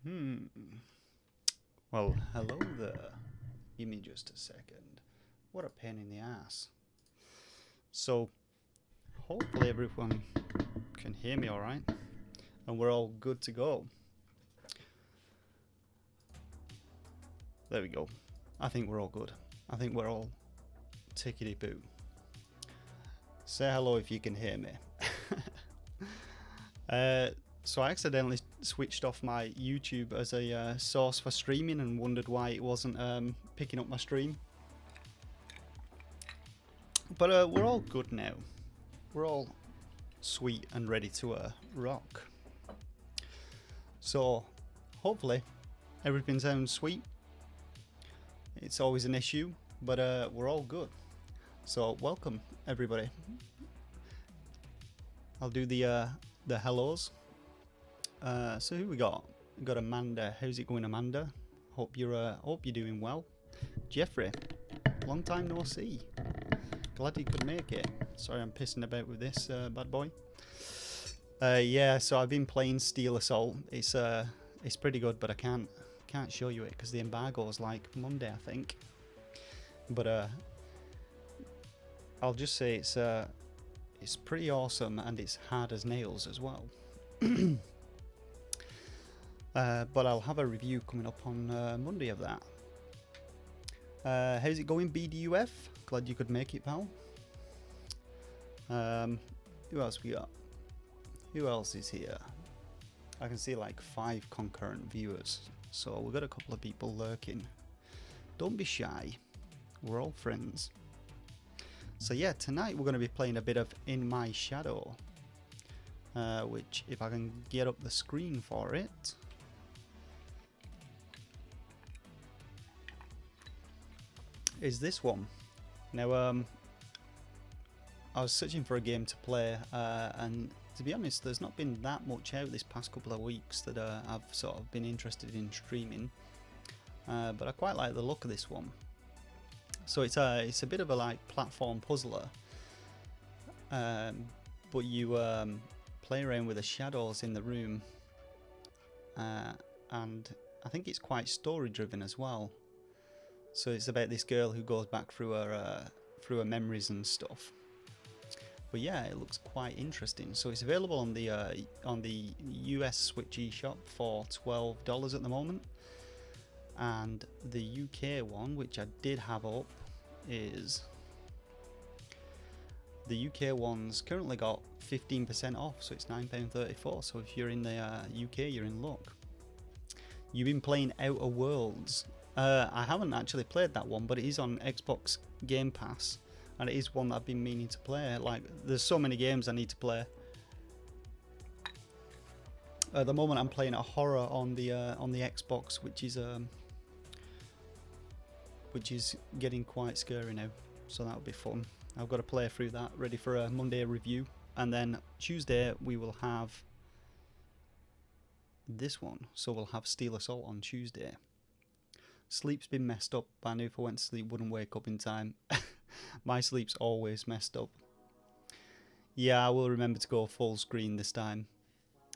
Hmm. Well, hello there. Give me just a second. What a pain in the ass. So, hopefully everyone can hear me alright. And we're all good to go. There we go. I think we're all good. I think we're all tickety-boo. Say hello if you can hear me. So I accidentally switched off my YouTube as a source for streaming and wondered why it wasn't picking up my stream. But we're all good now. We're all sweet and ready to rock. So hopefully everything sounds sweet. It's always an issue, but we're all good. So welcome everybody. I'll do the hellos. So who we got? We got Amanda. How's it going, Amanda? Hope you're doing well. Jeffrey, long time no see. Glad you could make it. Sorry, I'm pissing about with this bad boy. Yeah, so I've been playing Steel Assault. It's pretty good, but I can't show you it because the embargo is like Monday, I think. But I'll just say it's pretty awesome and it's hard as nails as well. But I'll have a review coming up on Monday of that. How's it going, BDUF? Glad you could make it, pal. Who else we got? Who else is here? I can see like 5 concurrent viewers, so we've got a couple of people lurking. Don't be shy, we're all friends. So yeah, tonight we're going to be playing a bit of In My Shadow, which if I can get up the screen for it. Is this one. Now I was searching for a game to play and to be honest there's not been that much out this past couple of weeks that I've sort of been interested in streaming, but I quite like the look of this one. So it's a bit of a like platform puzzler, but you play around with the shadows in the room, and I think it's quite story driven as well. So it's about this girl who goes back through her memories and stuff. But yeah, it looks quite interesting. So it's available on the US Switch eShop for $12 at the moment, and the UK one, which I did have up, is the UK one's currently got 15% off, so it's £9.34. So if you're in the UK, you're in luck. You've been playing Outer Worlds. I haven't actually played that one, but it is on Xbox Game Pass, and it is one that I've been meaning to play. Like, there's so many games I need to play. At the moment, I'm playing a horror on the Xbox, which is getting quite scary now. So that'll be fun. I've got to play through that, ready for a Monday review, and then Tuesday we will have this one. So we'll have Steel Assault on Tuesday. Sleep's been messed up. I knew if I went to sleep wouldn't wake up in time. My sleep's always messed up. Yeah, I will remember to go full screen this time.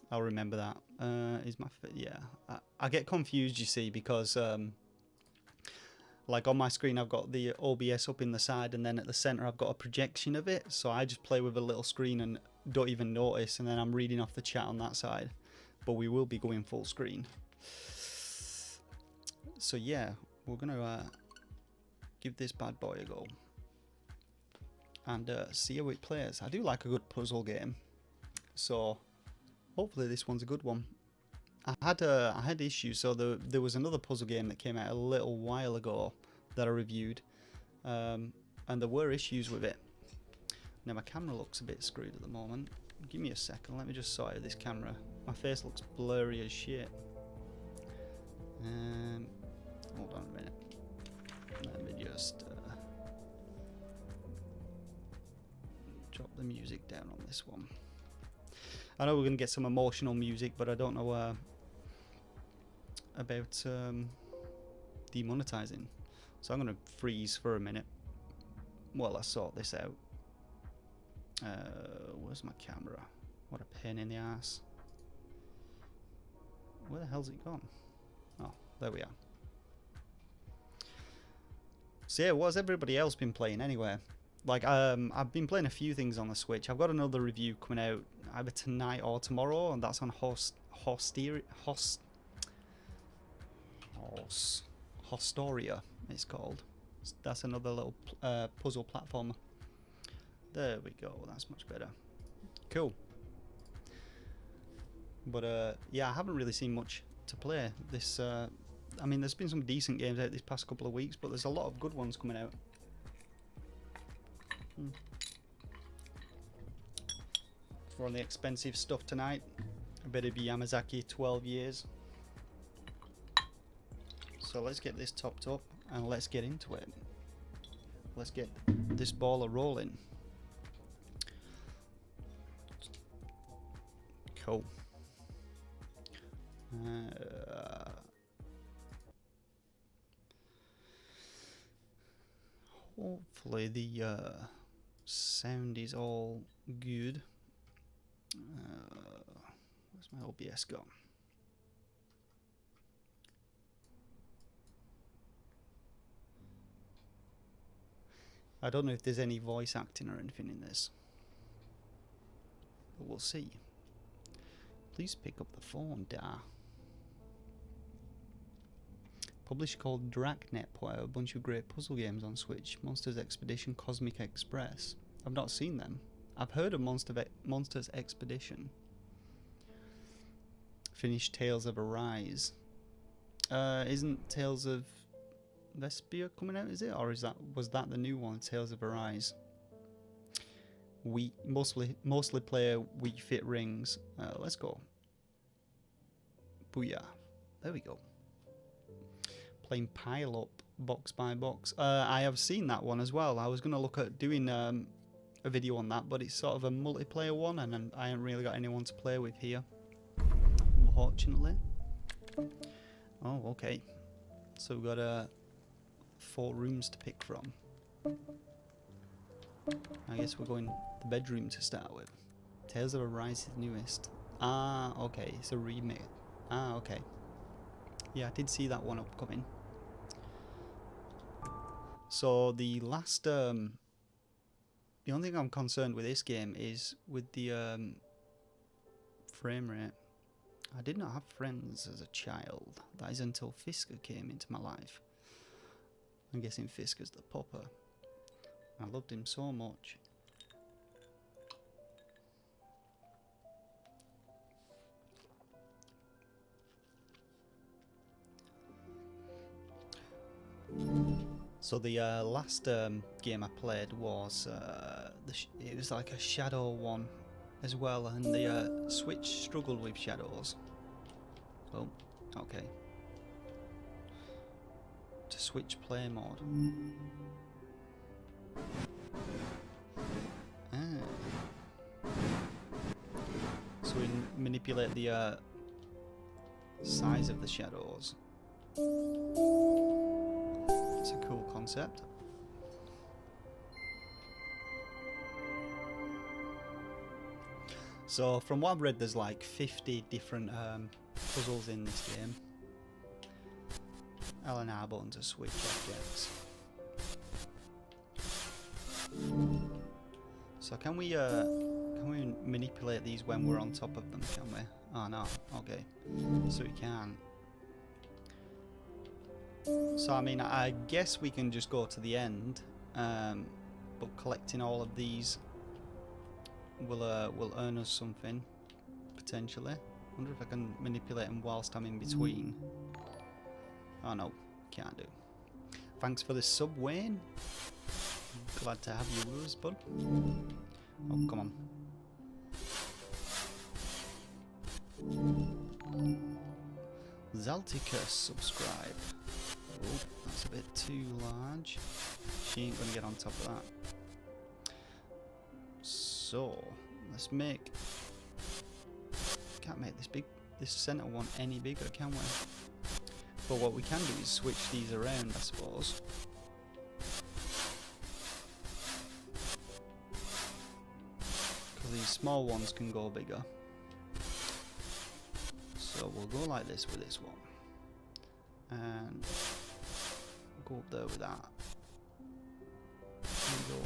I'll remember that. Yeah, I get confused, you see, because like on my screen I've got the OBS up in the side, and then at the center I've got a projection of it, so I just play with a little screen and don't even notice, and then I'm reading off the chat on that side. But we will be going full screen. So yeah, we're gonna give this bad boy a go and see how it plays. I do like a good puzzle game, so hopefully this one's a good one. I had issues. So there was another puzzle game that came out a little while ago that I reviewed, and there were issues with it. Now my camera looks a bit screwed at the moment. Give me a second. Let me just sort out this camera. My face looks blurry as shit. Hold on a minute. Let me just drop the music down on this one. I know we're going to get some emotional music, but I don't know about demonetizing. So I'm going to freeze for a minute while I sort this out. Where's my camera? What a pain in the ass. Where the hell's it gone? Oh, there we are. So yeah, what's everybody else been playing anyway? Like, I've been playing a few things on the Switch. I've got another review coming out either tonight or tomorrow, and that's on Hostoria, it's called. That's another little puzzle platformer. There we go, that's much better. Cool. But yeah, I haven't really seen much to play this. I mean, there's been some decent games out this past couple of weeks, but there's a lot of good ones coming out. For all the expensive stuff tonight, I better be Yamazaki 12 years. So let's get this topped up and let's get into it. Let's get this baller rolling. Cool. Hopefully the sound is all good. Where's my OBS gone? I don't know if there's any voice acting or anything in this, but we'll see. Please pick up the phone, da. Publisher called Dragnet put out a bunch of great puzzle games on Switch. Monsters Expedition, Cosmic Express. I've not seen them. I've heard of Monsters Expedition. Finished Tales of Arise. Isn't Tales of Vesperia coming out, is it? Or was that the new one, Tales of Arise? We mostly play Wii Fit Rings. Let's go. Booyah. There we go. Playing Pile Up box by box. I have seen that one as well. I was going to look at doing a video on that, but it's sort of a multiplayer one, and I haven't really got anyone to play with here, unfortunately. Oh, okay. So we've got 4 rooms to pick from. I guess we're going the bedroom to start with. Tales of Arise is newest. Ah, okay. It's a remake. Ah, okay. Yeah, I did see that one upcoming. So the last, the only thing I'm concerned with this game is with the frame rate. I did not have friends as a child. That is until Fisker came into my life. I'm guessing Fisker's the popper. I loved him so much. So the last game I played was it was like a shadow one as well, and the Switch struggled with shadows. Oh, okay. To switch play mode. So we manipulate the size of the shadows. It's a cool concept. So from what I've read, there's like 50 different puzzles in this game. L and R buttons to switch objects. So can we manipulate these when we're on top of them, can we? Oh no, okay. So we can. So I mean, I guess we can just go to the end, but collecting all of these will earn us something, potentially. Wonder if I can manipulate them whilst I'm in between. Oh no, can't do. Thanks for the sub, Wayne. Glad to have you with us, bud. Oh, come on. Zalticus, subscribe. Oh, that's a bit too large. She ain't gonna get on top of that. So, let's make... Can't make this center one any bigger, can we? But what we can do is switch these around, I suppose. Because these small ones can go bigger. So So we'll go like this with this one. And go up there with that. And go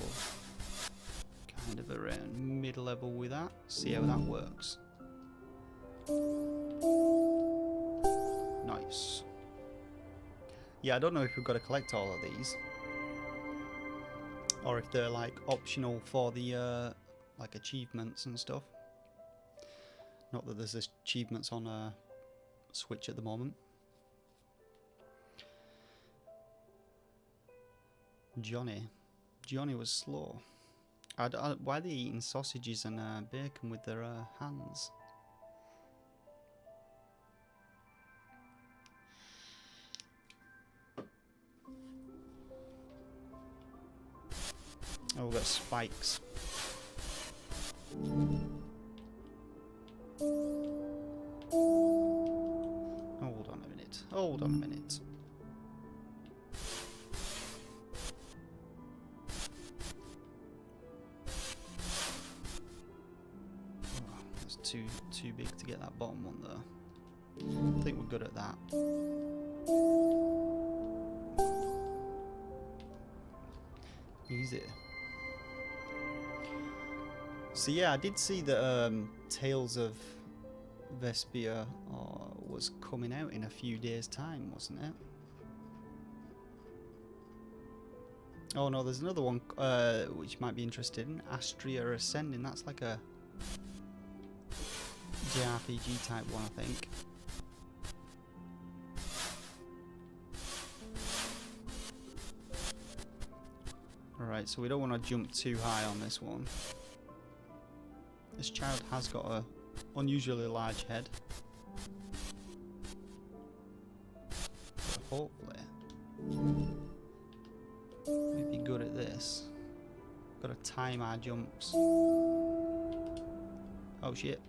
kind of around mid-level with that. See how that works. Nice. Yeah, I don't know if we've got to collect all of these. Or if they're like optional for the like achievements and stuff. Not that there's achievements on Switch at the moment. Johnny was slow. Why are they eating sausages and bacon with their hands? Oh, we've got spikes. Hold on a minute. Hold on a minute. Oh, that's too big to get that bottom one there. I think we're good at that. Easy. So yeah, I did see that Tales of Vesperia was coming out in a few days' time, wasn't it? Oh no, there's another one which you might be interested in. Astria Ascending. That's like a JRPG type one, I think. Alright, so we don't want to jump too high on this one. This child has got a unusually large head. So hopefully we'd be good at this. Gotta time our jumps. Oh shit.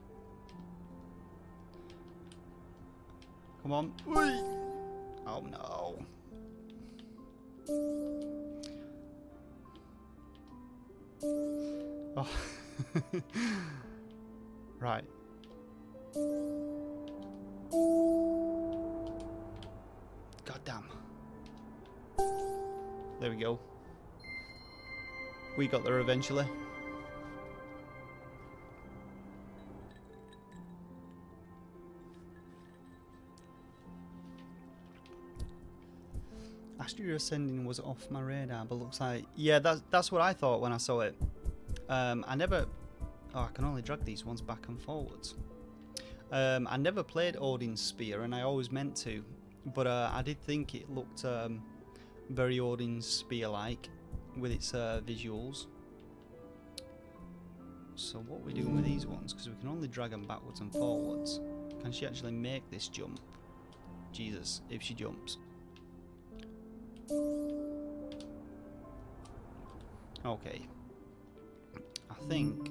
Come on. Oh no. Oh. Right. God damn. There we go. We got there eventually. Astria Ascending was off my radar, but looks like... Yeah, that's what I thought when I saw it. I never... Oh, I can only drag these ones back and forwards. I never played Odin's Spear, and I always meant to. But I did think it looked very Odin's Spear-like, with its visuals. So what are we doing with these ones? Because we can only drag them backwards and forwards. Can she actually make this jump? Jesus, if she jumps. Okay. I think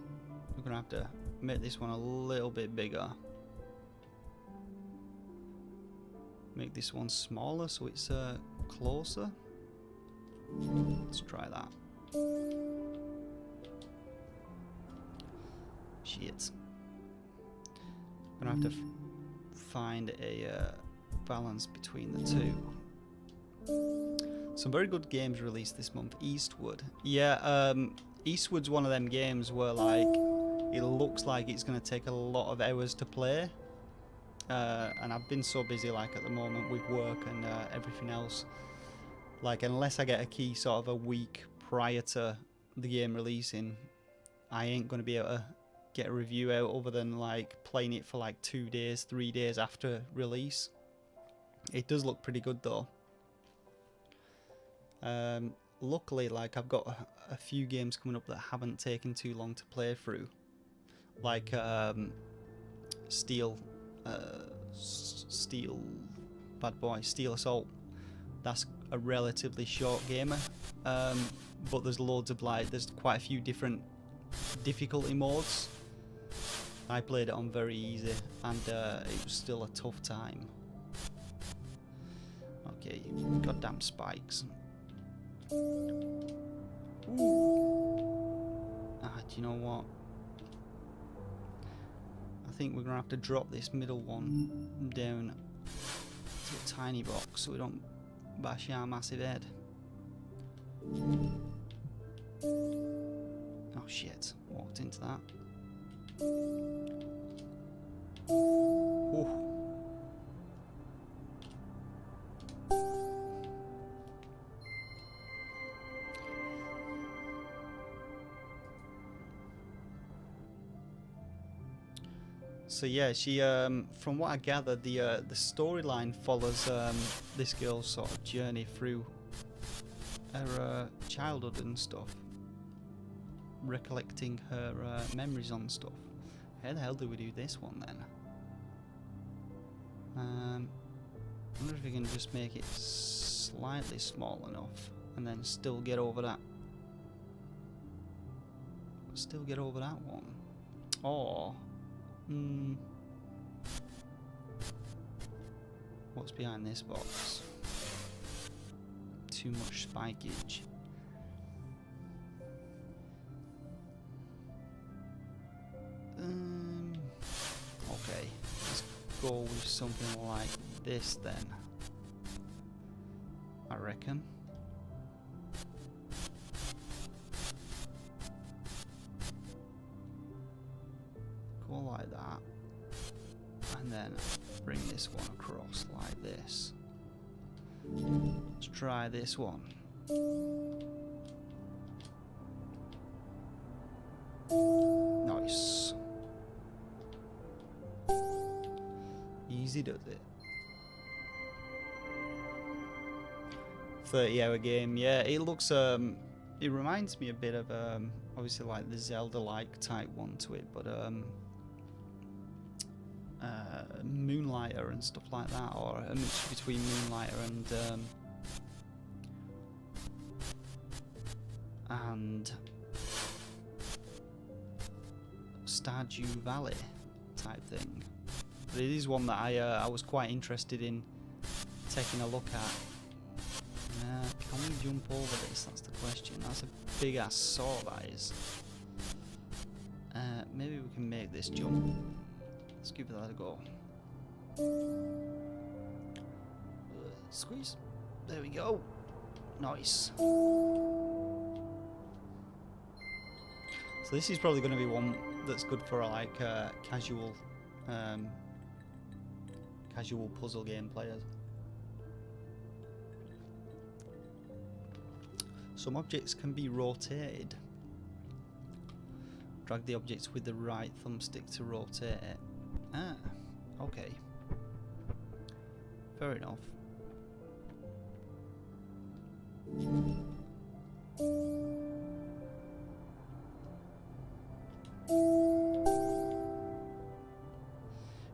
we're going to have to make this one a little bit bigger. Make this one smaller so it's closer. Let's try that. Shit. I'm going to have to find a balance between the two. Some very good games released this month. Eastward. Yeah, Eastward's one of them games where like it looks like it's going to take a lot of hours to play. And I've been so busy like at the moment with work and everything else. Like unless I get a key sort of a week prior to the game releasing, I ain't going to be able to get a review out other than like playing it for like 2 days, 3 days after release. It does look pretty good though. Luckily, like I've got a few games coming up that haven't taken too long to play through, like Steel Assault. That's a relatively short game, but there's loads of there's quite a few different difficulty modes. I played it on very easy, and it was still a tough time. Okay, goddamn spikes. Ooh. Do you know what? I I think we're gonna have to drop this middle one down to a tiny box so we don't bash our massive head. Oh shit, walked into that. Ooh. So yeah, she from what I gathered, the storyline follows this girl's sort of journey through her childhood and stuff, recollecting her memories on stuff. How the hell do we do this one then? I wonder if we can just make it slightly small enough and then still get over that. Still get over that one. Or what's behind this box? Too much spikage. Okay, let's go with something like this then, I reckon. Go like that, and then bring this one across like this. Let's try this one. Nice. Easy does it. 30-hour game, yeah. It looks it reminds me a bit of obviously like the Zelda-like type one to it, but Moonlighter and stuff like that, or a mix between Moonlighter and Stardew Valley type thing. But it is one that I was quite interested in taking a look at. Can we jump over this? That's the question. That's a big ass saw, that is. Maybe we can make this jump. Let's give that a go. Squeeze. There we go. Nice. So this is probably going to be one that's good for like casual puzzle game players. Some objects can be rotated. Drag the objects with the right thumbstick to rotate it. Ah, okay. Fair enough.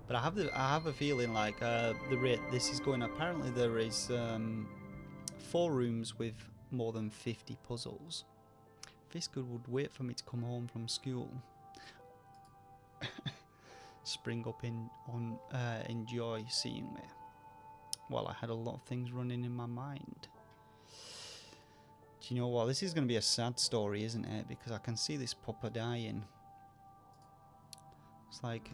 But I have a feeling like the rate this is going. Apparently there is 4 rooms with more than 50 puzzles. Fiskard would wait for me to come home from school. Spring up enjoy seeing me. Well, I had a lot of things running in my mind. Do you know what? This is going to be a sad story, isn't it? Because I can see this pupper dying. It's like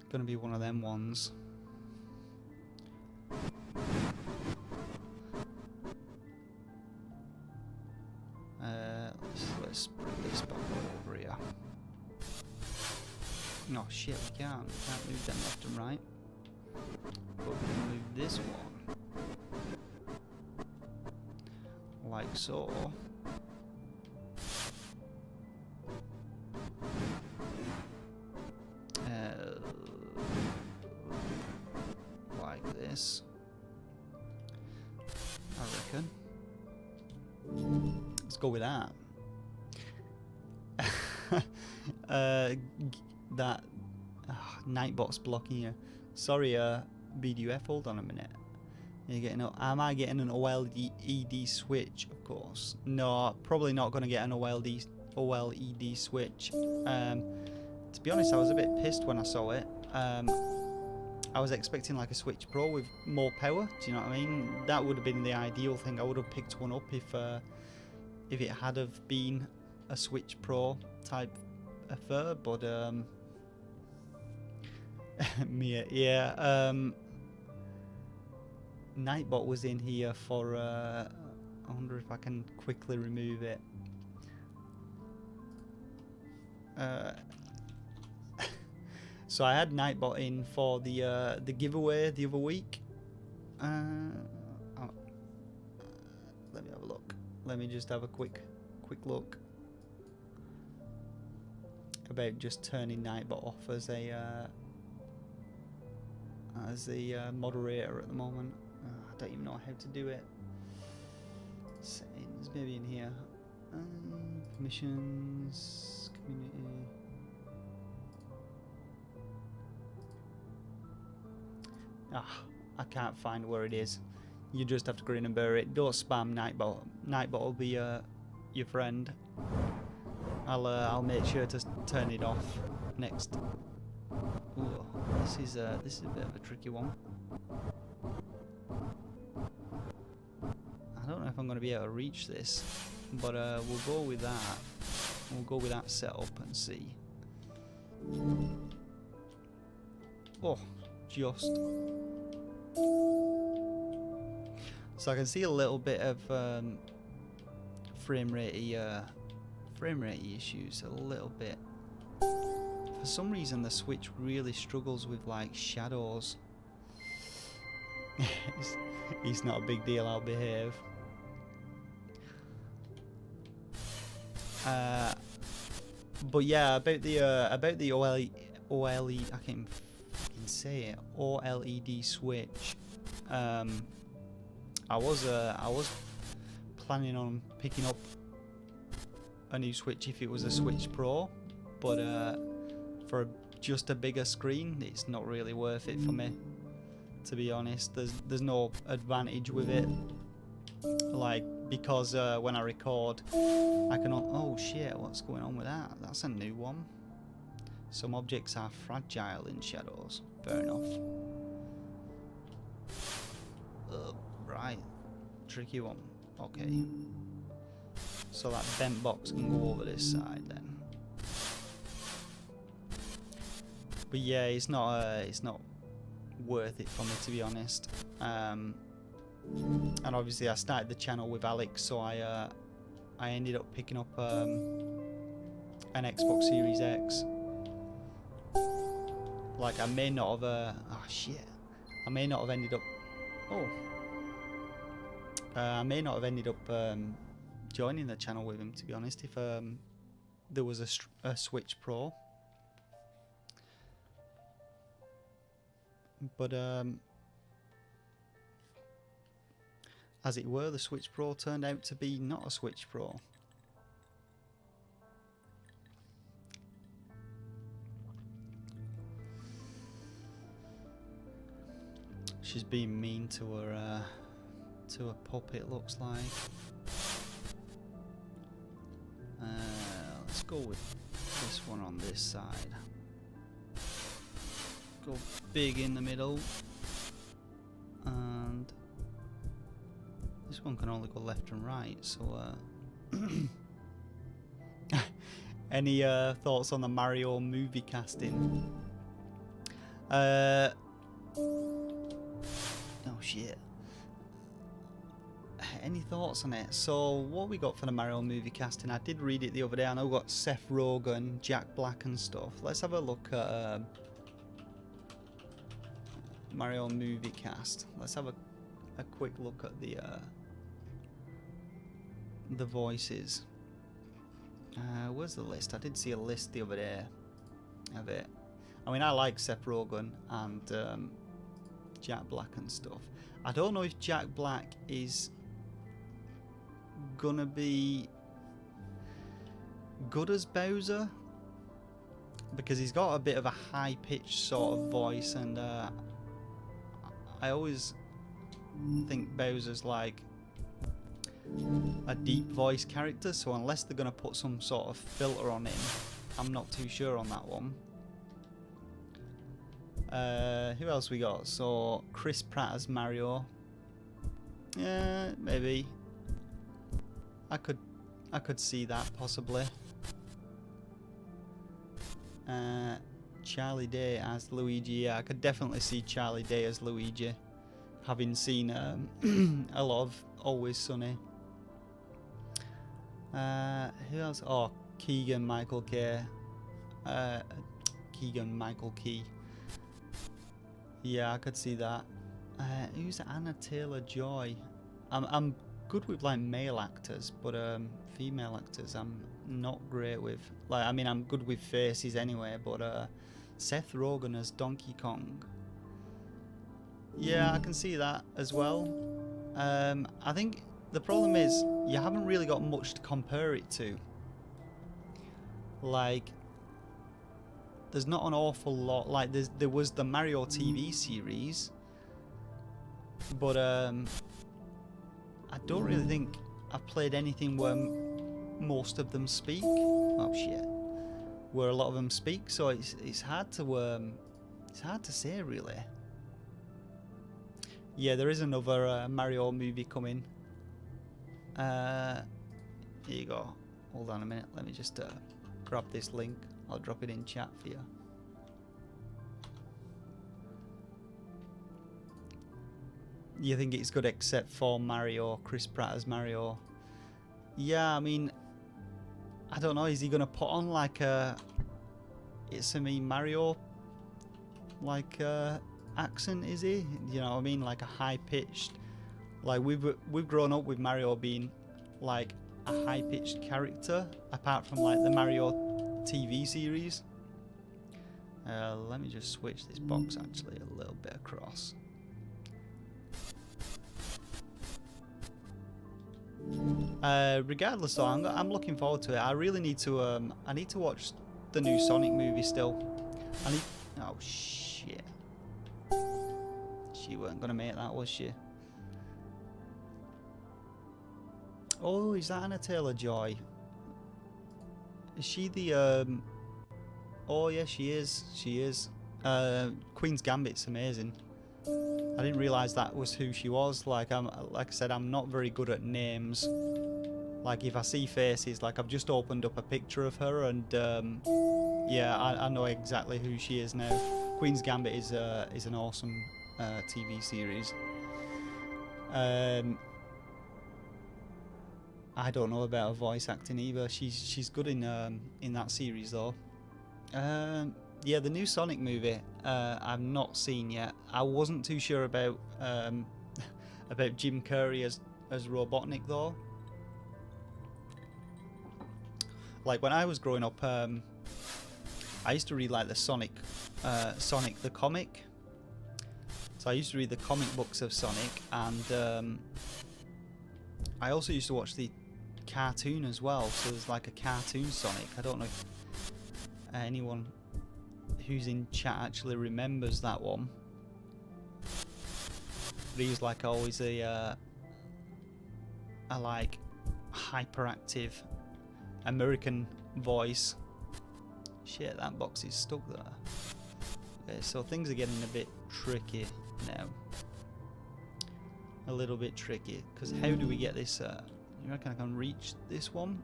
going to be one of them ones. Let's bring this back over here. Oh shit, we can't move them left and right. But we can move this one. Like so. Like this. I reckon. Let's go with that. That Nightbot's blocking you. Sorry, BDUF, hold on a minute. You're getting am I getting an OLED switch? Of course. No, probably not going to get an OLED switch. To be honest, I was a bit pissed when I saw it. I was expecting like a Switch Pro with more power. Do you know what I mean? That would have been the ideal thing. I would have picked one up if it had have been a Switch Pro type affair, but Mia, yeah. Nightbot was in here for. I wonder if I can quickly remove it. So I had Nightbot in for the giveaway the other week. Let me have a look. Let me just have a quick look about just turning Nightbot off as a moderator at the moment. I don't even know how to do it. Settings, maybe in here. Permissions, community. I can't find where it is. You just have to grin and bear it. Don't spam Nightbot. Nightbot will be your friend. I'll make sure to turn it off next. Ooh, this is a bit of a tricky one. I don't know if I'm going to be able to reach this, but we'll go with that. We'll go with that setup and see. Oh, just. So I can see a little bit of frame rate issues, a little bit. For some reason the Switch really struggles with like shadows. It's not a big deal, I'll behave. But yeah, about the OLED, I can't fucking say it, OLED Switch. I was planning on picking up a new Switch if it was a Switch Pro, but for just a bigger screen, it's not really worth it for me, to be honest. There's no advantage with it, like, because when I record, I can. Oh shit! What's going on with that? That's a new one. Some objects are fragile in shadows. Fair enough. Right, tricky one. Okay, so that bent box can go over this side then. But yeah, it's not worth it for me, to be honest. And obviously I started the channel with Alex, so I ended up picking up an Xbox Series X. Like, I may not have I may not have ended up I may not have ended up joining the channel with him, to be honest, if there was a Switch Pro. But as it were, the Switch Pro turned out to be not a Switch Pro. She's being mean to her pup, it looks like. Let's go with this one on this side. Go big in the middle, and this one can only go left and right, so any thoughts on the Mario movie casting? Oh shit. Any thoughts on it? So what we got for the Mario movie casting, I did read it the other day. I know we got Seth Rogen, Jack Black and stuff. Let's have a look at Mario movie cast. Let's have a quick look at the voices. Where's the list? I did see a list the other day of it. I mean, I like Seth Rogen and Jack Black and stuff. I don't know if Jack Black is gonna be good as Bowser, because he's got a bit of a high-pitched sort of voice, and I always think Bowser's like a deep voice character, so unless they're gonna put some sort of filter on him, I'm not too sure on that one. Who else we got? So Chris Pratt as Mario. Yeah, maybe. I could see that possibly. Charlie Day as Luigi. Yeah, I could definitely see Charlie Day as Luigi, having seen a lot of Always Sunny. Who else? Oh, Keegan Michael Key. Keegan Michael Key. Yeah, I could see that. Who's Anna Taylor-Joy? I'm good with like male actors, but female actors I'm not great with. Like, I mean, I'm good with faces anyway, but Seth Rogen as Donkey Kong. Yeah, I can see that as well. I think the problem is you haven't really got much to compare it to. Like, there's not an awful lot. Like, there was the Mario TV series, but I don't really think I've played anything where most of them speak. Oh shit, where a lot of them speak. So it's hard to say really. Yeah, there is another Mario movie coming. Here you go. Hold on a minute. Let me just grab this link. I'll drop it in chat for you. You think it's good except for Mario, Chris Pratt as Mario? Yeah, I mean, I don't know. Is he gonna put on like a It's a Me Mario like accent? Is he? You know what I mean? Like a high pitched. Like we've grown up with Mario being like a high pitched character, apart from like the Mario TV series. Let me just switch this box actually a little bit across. Regardless though, I'm looking forward to it. I really need to I need to watch the new Sonic movie still. Oh shit. She weren't gonna make that, was she? Oh, is that Anna Taylor-Joy? Is she the oh yeah, she is. She is. Queen's Gambit's amazing. I didn't realise that was who she was. Like I said, I'm not very good at names. Like if I see faces, like I've just opened up a picture of her, and yeah, I know exactly who she is now. Queen's Gambit is an awesome TV series. I don't know about her voice acting either. She's good in that series though. Yeah, the new Sonic movie I've not seen yet. I wasn't too sure about about Jim Carrey as Robotnik though. Like when I was growing up, I used to read like the Sonic the comic. So I used to read the comic books of Sonic, and I also used to watch the cartoon as well. So there's like a cartoon Sonic. I don't know if anyone who's in chat actually remembers that one. But he was like always a like hyperactive American voice. Shit, that box is stuck there. Okay, so things are getting a bit tricky now. A little bit tricky, because how do we get this? You reckon I can reach this one?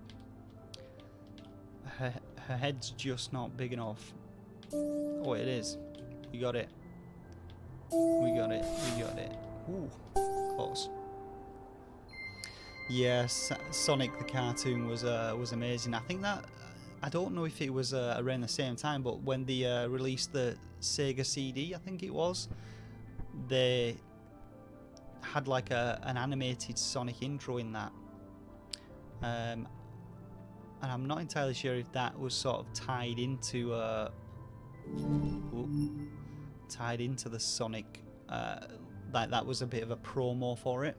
Her head's just not big enough. Oh, it is. We got it. We got it. We got it. Ooh, close. Yes, Sonic the cartoon was amazing. I think that, I don't know if it was around the same time, but when they released the Sega CD, I think it was, they had like an animated Sonic intro in that. And I'm not entirely sure if that was sort of tied into the Sonic, like that was a bit of a promo for it.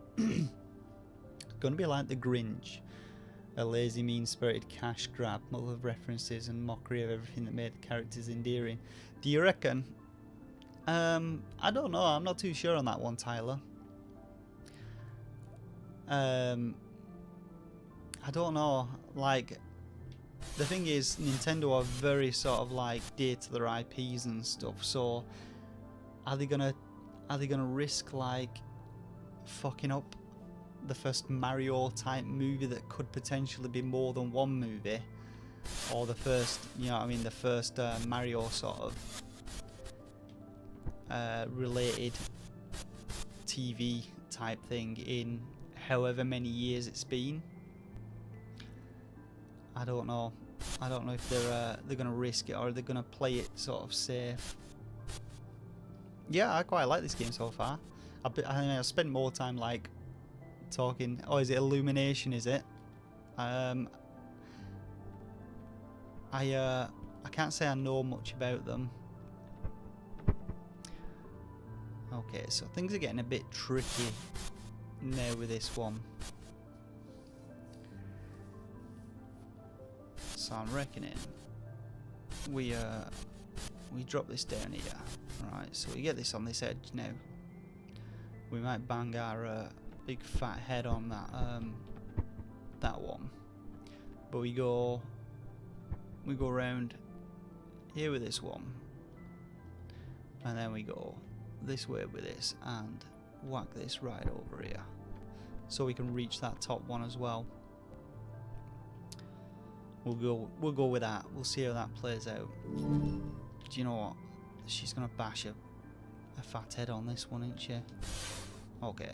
Gonna be like the Grinch, a lazy, mean-spirited cash grab, full of references and mockery of everything that made the characters endearing. Do you reckon? I don't know. I'm not too sure on that one, Tyler. I don't know. Like, the thing is, Nintendo are very sort of like dear to their IPs and stuff. So, are they gonna risk like fucking up the first Mario type movie that could potentially be more than one movie? or the first, you know what I mean, the first Mario sort of related TV type thing in however many years it's been. I don't know. I don't know if they're gonna risk it or they're gonna play it sort of safe. Yeah, I quite like this game so far. I think I spent more time like talking. Oh, is it Illumination? Is it? I can't say I know much about them. Okay, so things are getting a bit tricky now with this one. So I'm reckoning we drop this down here. Right, so we get this on this edge now. We might bang our big fat head on that one, but we go around here with this one, and then we go this way with this and whack this right over here, so we can reach that top one as well. We'll go with that. We'll see how that plays out. Do you know what? She's gonna bash a fat head on this one, isn't she? Okay.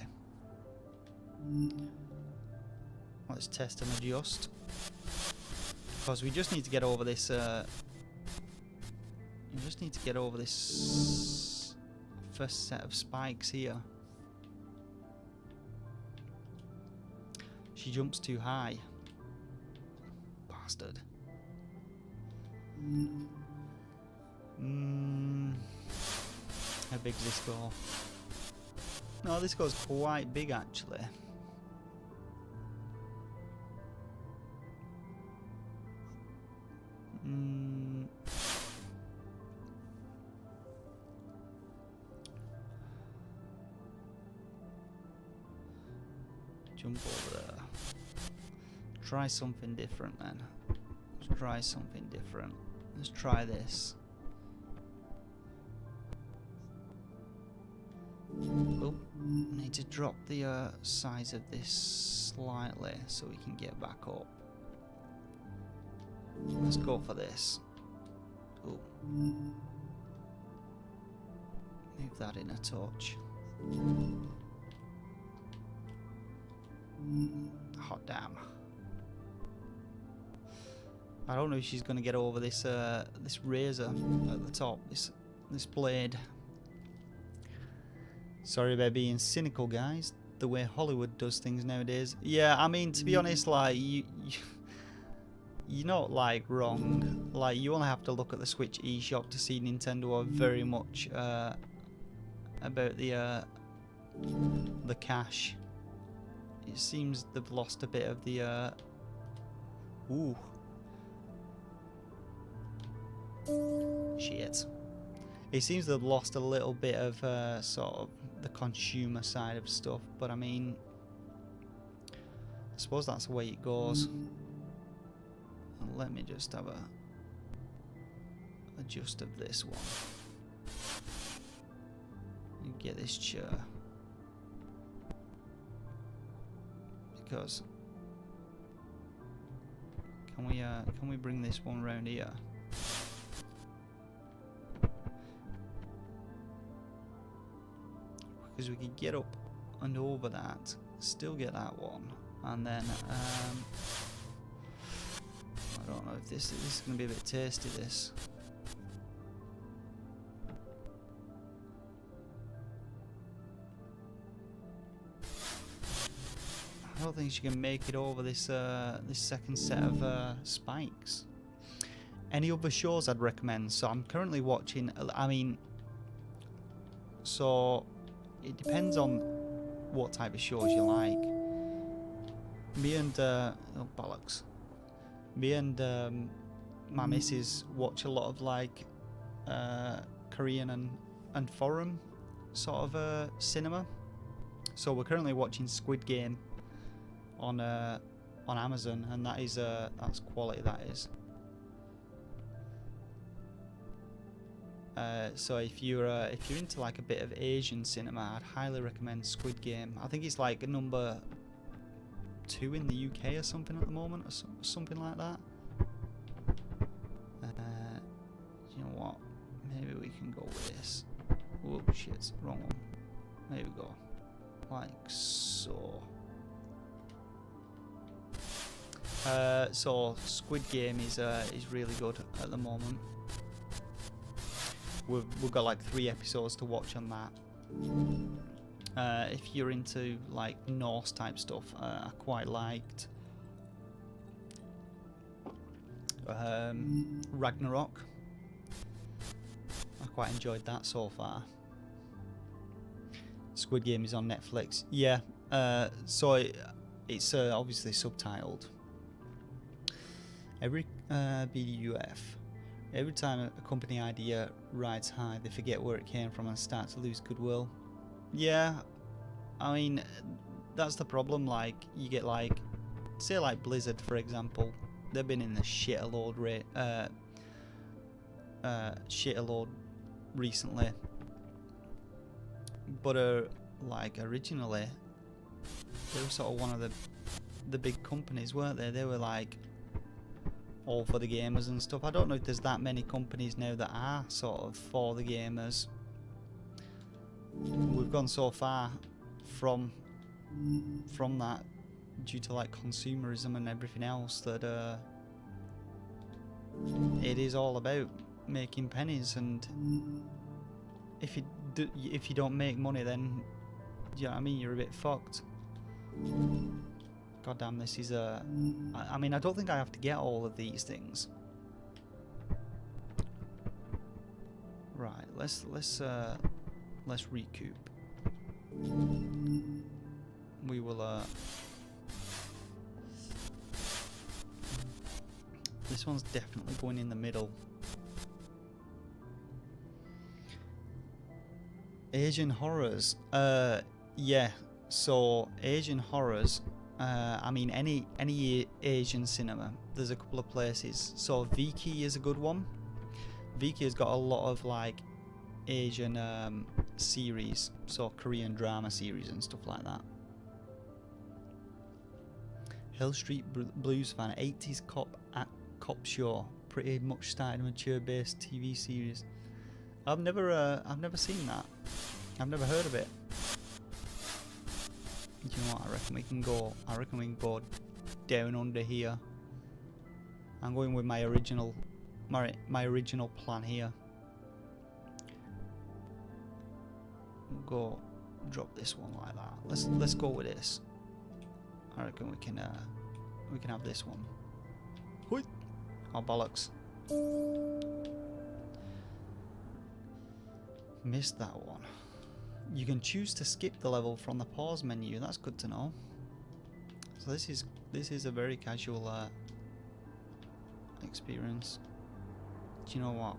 Let's test and adjust, because we just need to get over this. We just need to get over this first set of spikes here. She jumps too high. Bastard. How big does this go? No, this goes quite big actually. Jump over there. Try something different then. Let's try something different. Let's try this. Oh, need to drop the size of this slightly so we can get back up. Let's go for this. Oh, move that in a touch. Hot damn. I don't know if she's gonna get over this this razor at the top, this blade. Sorry about being cynical, guys. The way Hollywood does things nowadays. Yeah, I mean, to be honest, like you're not like wrong. Like, you only have to look at the Switch eShop to see Nintendo are very much about the cash. It seems they've lost a bit of the ooh. Shit. It seems they've lost a little bit of sort of the consumer side of stuff, but I mean, I suppose that's the way it goes. Let me just have a adjust of this one. You get this chair, because can we bring this one round here? Because we could get up and over that, still get that one, and then I don't know if this is going to be a bit tasty. This. I don't think she can make it over this this second set of spikes. Any other shows I'd recommend? So I'm currently watching. I mean, so. It depends on what type of shows you like. Me and oh bollocks. Me and my missus watch a lot of like Korean and foreign sort of cinema. So we're currently watching Squid Game on Amazon, and that is that's quality. That is. So if you're into like a bit of Asian cinema, I'd highly recommend Squid Game. I think it's like number 2 in the UK or something at the moment, or something like that. we can go with this. Oh shit, wrong one. There we go. Like so. So Squid Game is really good at the moment. We've got like 3 episodes to watch on that. If you're into like Norse type stuff, I quite liked Ragnarok. I quite enjoyed that so far. Squid Game is on Netflix. Yeah, so it's obviously subtitled. Every BDUF, every time a company idea rides high, they forget where it came from and start to lose goodwill. Yeah, I mean, that's the problem. Like, you get like, say like Blizzard for example, they've been in the shit a load recently, but like originally they were sort of one of the big companies, weren't they? They were like all for the gamers and stuff. I don't know if there's that many companies now that are sort of for the gamers. We've gone so far from that due to like consumerism and everything else that it is all about making pennies, and if you don't make money, then you know what I mean, you're a bit fucked. God damn, this is I mean, I don't think I have to get all of these things. Right, let's recoup. We will this one's definitely going in the middle. Asian horrors. Yeah, so Asian horrors, I mean any Asian cinema, there's a couple of places. So Viki is a good one. Viki has got a lot of like Asian series, so Korean drama series and stuff like that. Hill Street Blues fan, 80s cop show, pretty much started a mature based TV series. I've never seen that. I've never heard of it. Do you know what? I reckon we can go down under here. I'm going with my original plan here. We'll go drop this one like that. Let's go with this. I reckon we can have this one. Hui! Oh bollocks. Missed that one. You can choose to skip the level from the pause menu. That's good to know. So this is a very casual experience. Do you know what?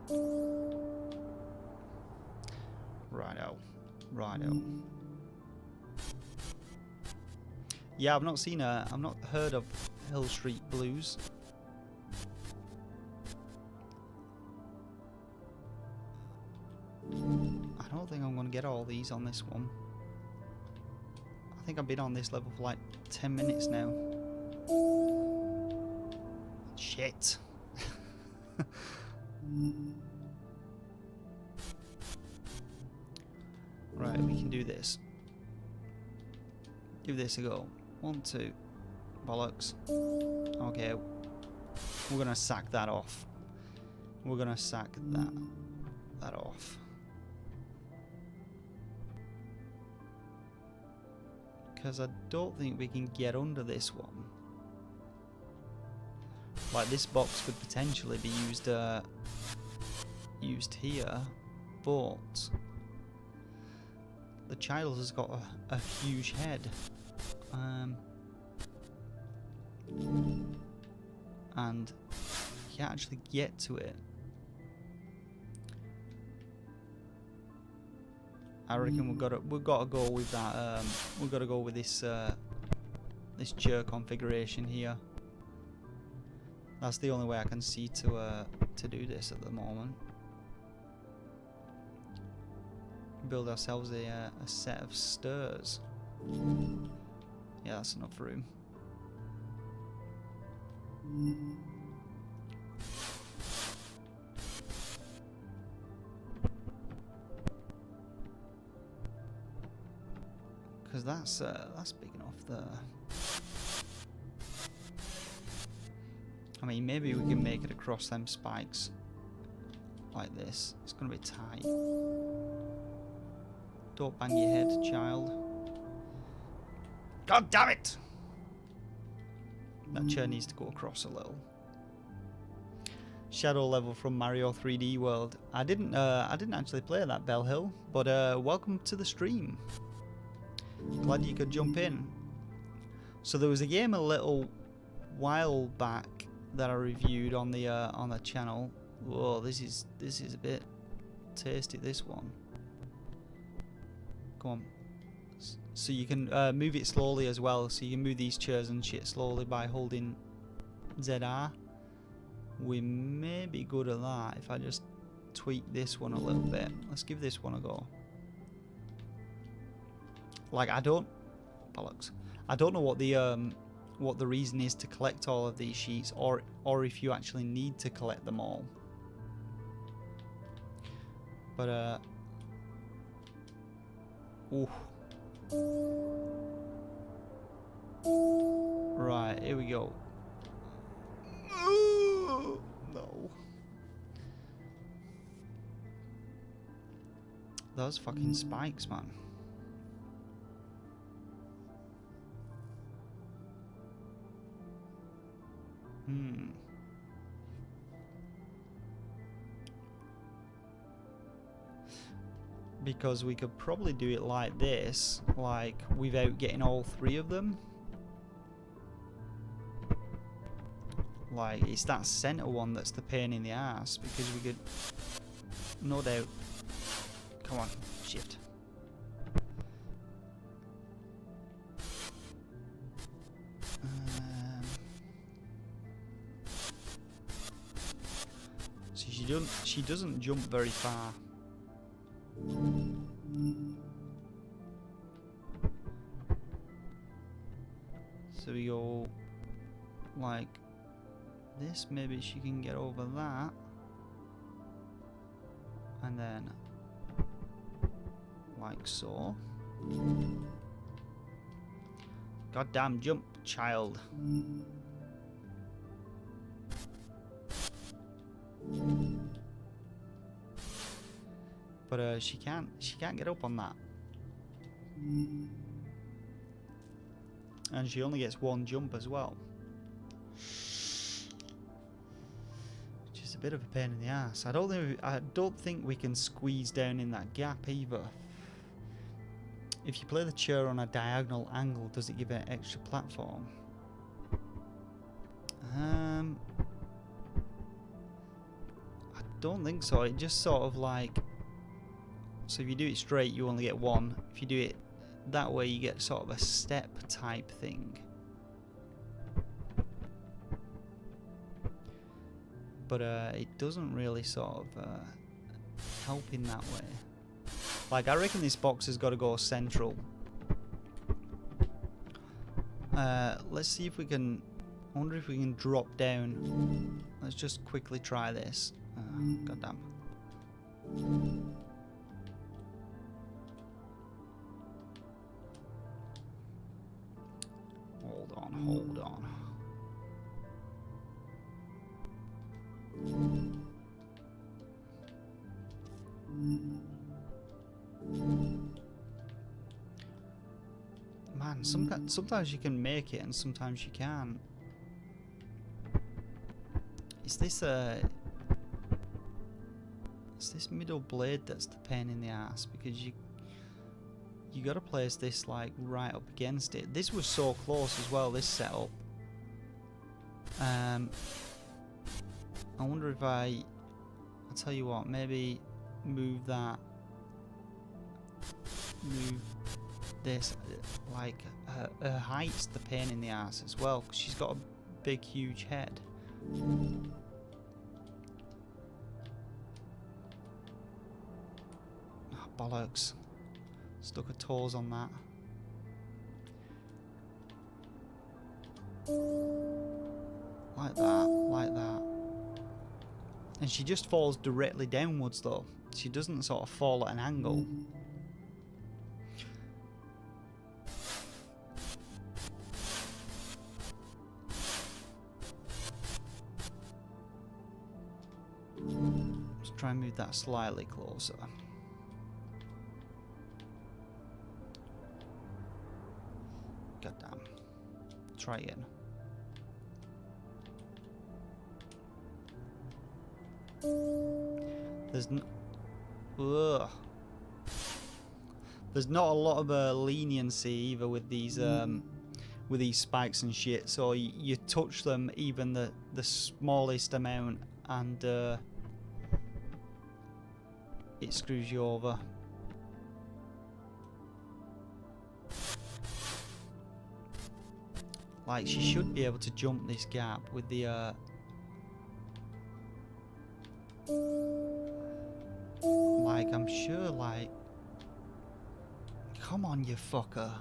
Righto. Yeah, I've not heard of Hill Street Blues. I don't think I'm going to get all these on this one. I think I've been on this level for like 10 minutes now. Shit. Right, we can do this. Give this a go. 1, 2. Bollocks. Okay. We're going to sack that off. We're going to sack that off. Because I don't think we can get under this one. Like, this box could potentially be used here, but the child has got a huge head, and you can't actually get to it. I reckon we've got to go with that. We've got to go with this this chair configuration here. That's the only way I can see to do this at the moment. Build ourselves a set of stairs. Yeah, that's enough room. Because that's big enough there. I mean, maybe we can make it across them spikes like this. It's going to be tight. Don't bang your head, child. God damn it! That chair needs to go across a little. Shadow level from Mario 3D World. I didn't actually play that, Bell Hill, but welcome to the stream. Glad you could jump in. So there was a game a little while back that I reviewed on the channel. Whoa, this is a bit tasty, this one. Come on. So you can move it slowly as well. So you can move these chairs and shit slowly by holding ZR. We may be good at that if I just tweak this one a little bit. Let's give this one a go. Like, I don't know what the reason is to collect all of these sheets, or if you actually need to collect them all. But ooh. Right, here we go. No. Those fucking spikes, man. Because we could probably do it like this, like without getting all three of them. Like, it's that center one that's the pain in the ass, because we could, no doubt. Come on, shit. So she doesn't jump very far. So we go like this. Maybe she can get over that, and then like so. Goddamn jump, child. But she can't get up on that. And she only gets one jump as well. Which is a bit of a pain in the ass. I don't think we can squeeze down in that gap either. If you play the chair on a diagonal angle, does it give it an extra platform? I don't think so. It just sort of like, so if you do it straight, you only get one. If you do it that way, you get sort of a step type thing. But it doesn't really sort of help in that way. Like, I reckon this box has got to go central. Let's see if we can, I wonder if we can drop down. Let's just quickly try this. Goddamn. Hold on. Man, sometimes you can make it and sometimes you can't. Is this middle blade that's the pain in the ass? Because you got to place this like right up against it. This was so close as well, this setup. I wonder if I'll tell you what, maybe move this, like her height's the pain in the ass as well, because she's got a big huge head. Oh, bollocks. Stuck her toes on that. Like that. And she just falls directly downwards though. She doesn't sort of fall at an angle. Try and move that slightly closer. God damn. Try again. There's not a lot of leniency either with these spikes and shit. So you touch them even the smallest amount, and it screws you over. Like, she should be able to jump this gap with the like, I'm sure, like, come on, you fucker.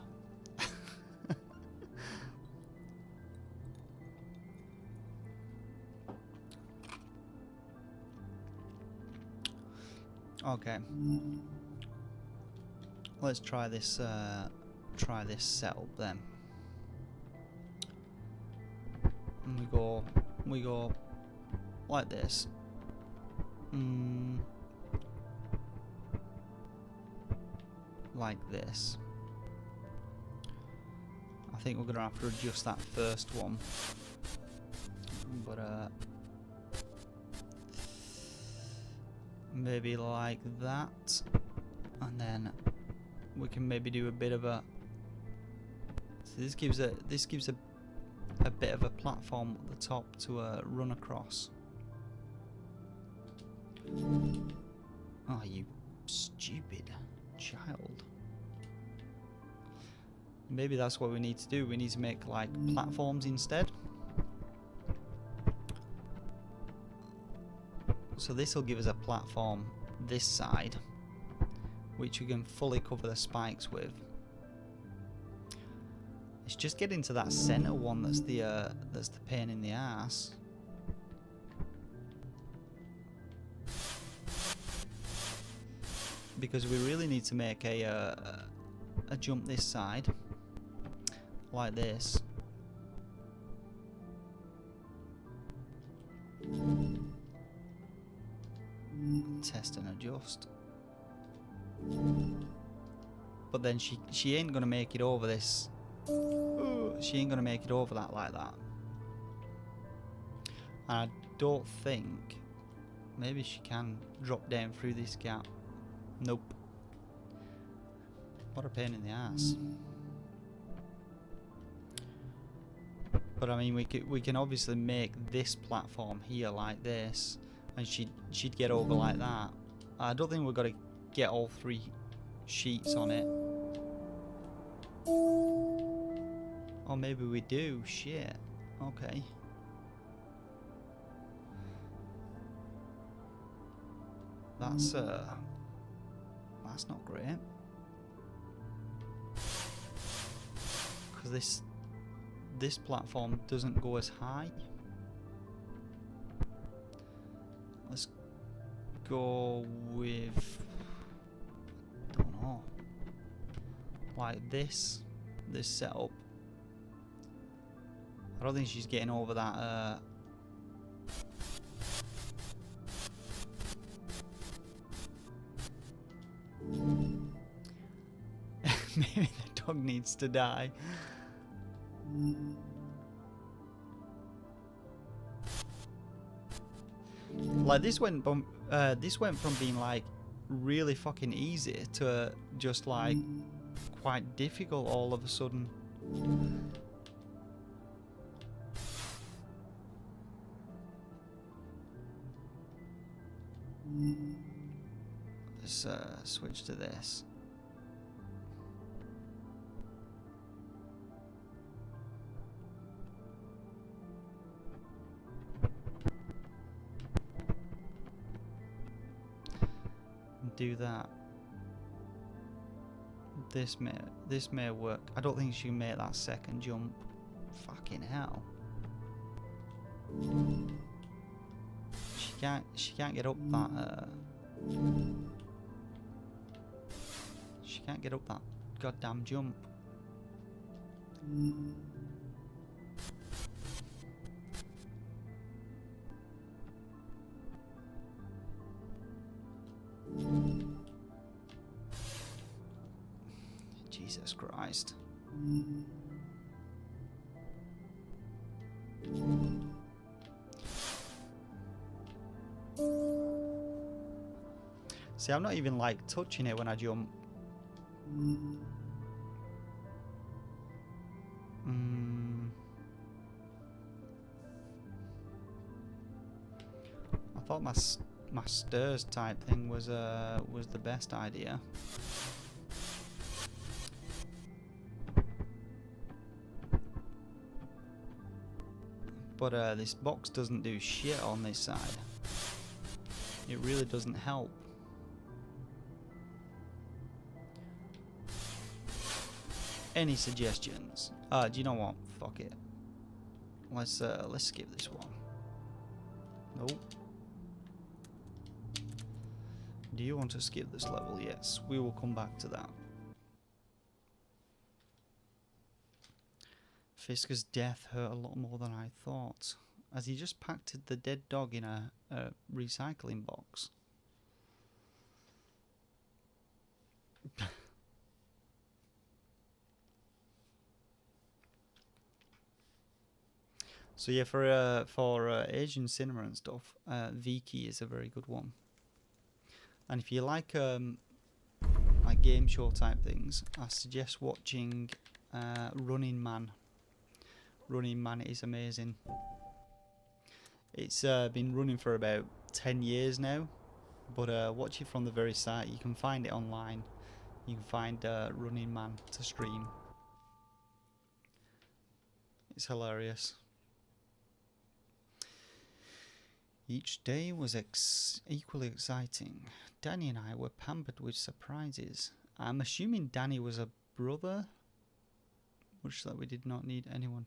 Okay, let's try this setup then. And we go like this. Like this. I think we're gonna have to adjust that first one, but maybe like that, and then we can maybe do a bit of a. So this gives a bit of a platform at the top to run across. Oh, you stupid child. Maybe that's what we need to do. We need to make like platforms instead. So this will give us a platform this side, which we can fully cover the spikes with. It's just getting to that center one that's the pain in the ass. Because we really need to make a jump this side, like this. Test and adjust. But then she ain't gonna make it over this. She ain't gonna make it over that like that. And I don't think. Maybe she can drop down through this gap. Nope. What a pain in the ass. But I mean, we can obviously make this platform here like this, and she'd get over like that. I don't think we've got to get all 3 sheets on it. Or maybe we do. Shit. Okay. That's not great. Because this platform doesn't go as high. Let's go with, don't know, like this setup. I don't think she's getting over that maybe the dog needs to die. Like this went from being like really fucking easy to just like quite difficult all of a sudden. Let's switch to this. Do that. This may work. I don't think she can make that second jump. Fucking hell. She can't get up that she can't get up that goddamn jump. Jesus Christ. See, I'm not even like touching it when I jump. I thought my stairs type thing was the best idea. But this box doesn't do shit on this side. It really doesn't help. Any suggestions? Do you know what? Fuck it. Let's skip this one. Nope. Do you want to skip this level? Yes, we will come back to that. Fisker's death hurt a lot more than I thought, as he just packed the dead dog in a recycling box. So yeah, for Asian cinema and stuff, Viki is a very good one. And if you like game show type things, I suggest watching Running Man. Running Man is amazing. It's been running for about 10 years now, but watch it from the very start. You can find it online. You can find Running Man to stream. It's hilarious. Each day was equally exciting. Danny and I were pampered with surprises. I'm assuming Danny was a brother, which that we did not need anyone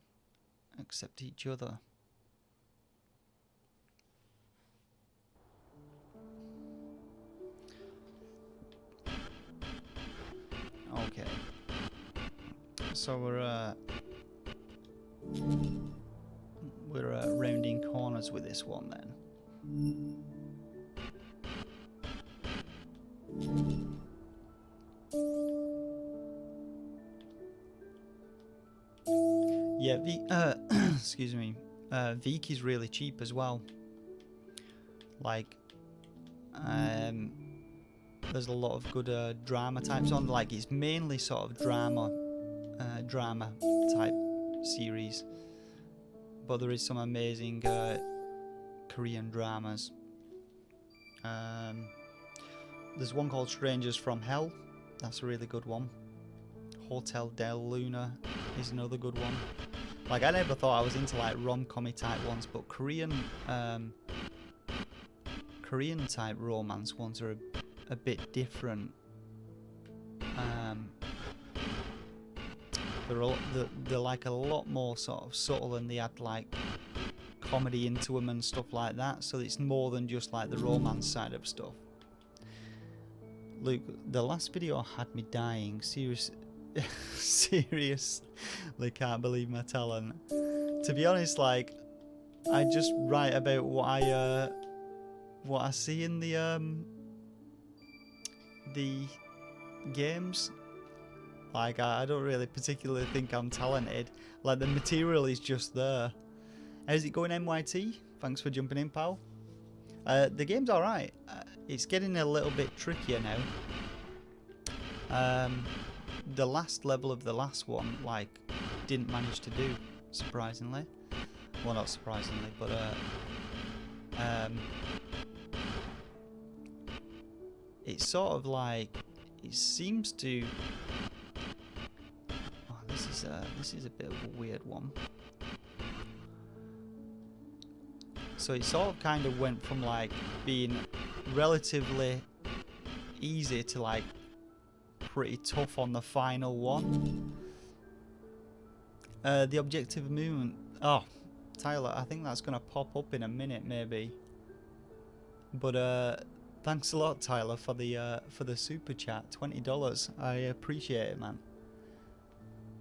except each other. Okay. So we're rounding corners with this one then. Yeah, excuse me. Viki's really cheap as well. Like, there's a lot of good drama types on. Like, it's mainly sort of drama type series, but there is some amazing Korean dramas. There's one called Strangers from Hell. That's a really good one. Hotel Del Luna is another good one. Like, I never thought I was into like rom-com-y type ones, but Korean type romance ones are a bit different. They're like a lot more sort of subtle, and they add like comedy into them and stuff like that, so it's more than just like the romance side of stuff. Luke, the last video had me dying. Seriously, can't believe my talent. To be honest, like, I just write about what I see in the games. Like, I don't really particularly think I'm talented. Like, the material is just there. How's it going, MYT? Thanks for jumping in, pal. The game's alright. It's getting a little bit trickier now. The last level of the last one, like, didn't manage to do, surprisingly. Well, not surprisingly, but it's sort of like, it seems to... Oh, this is a bit of a weird one. So it sort of kind of went from like being relatively easy to like pretty tough on the final one. The objective movement. Oh, Tyler, I think that's gonna pop up in a minute maybe. But thanks a lot, Tyler, for the super chat, $20. I appreciate it, man.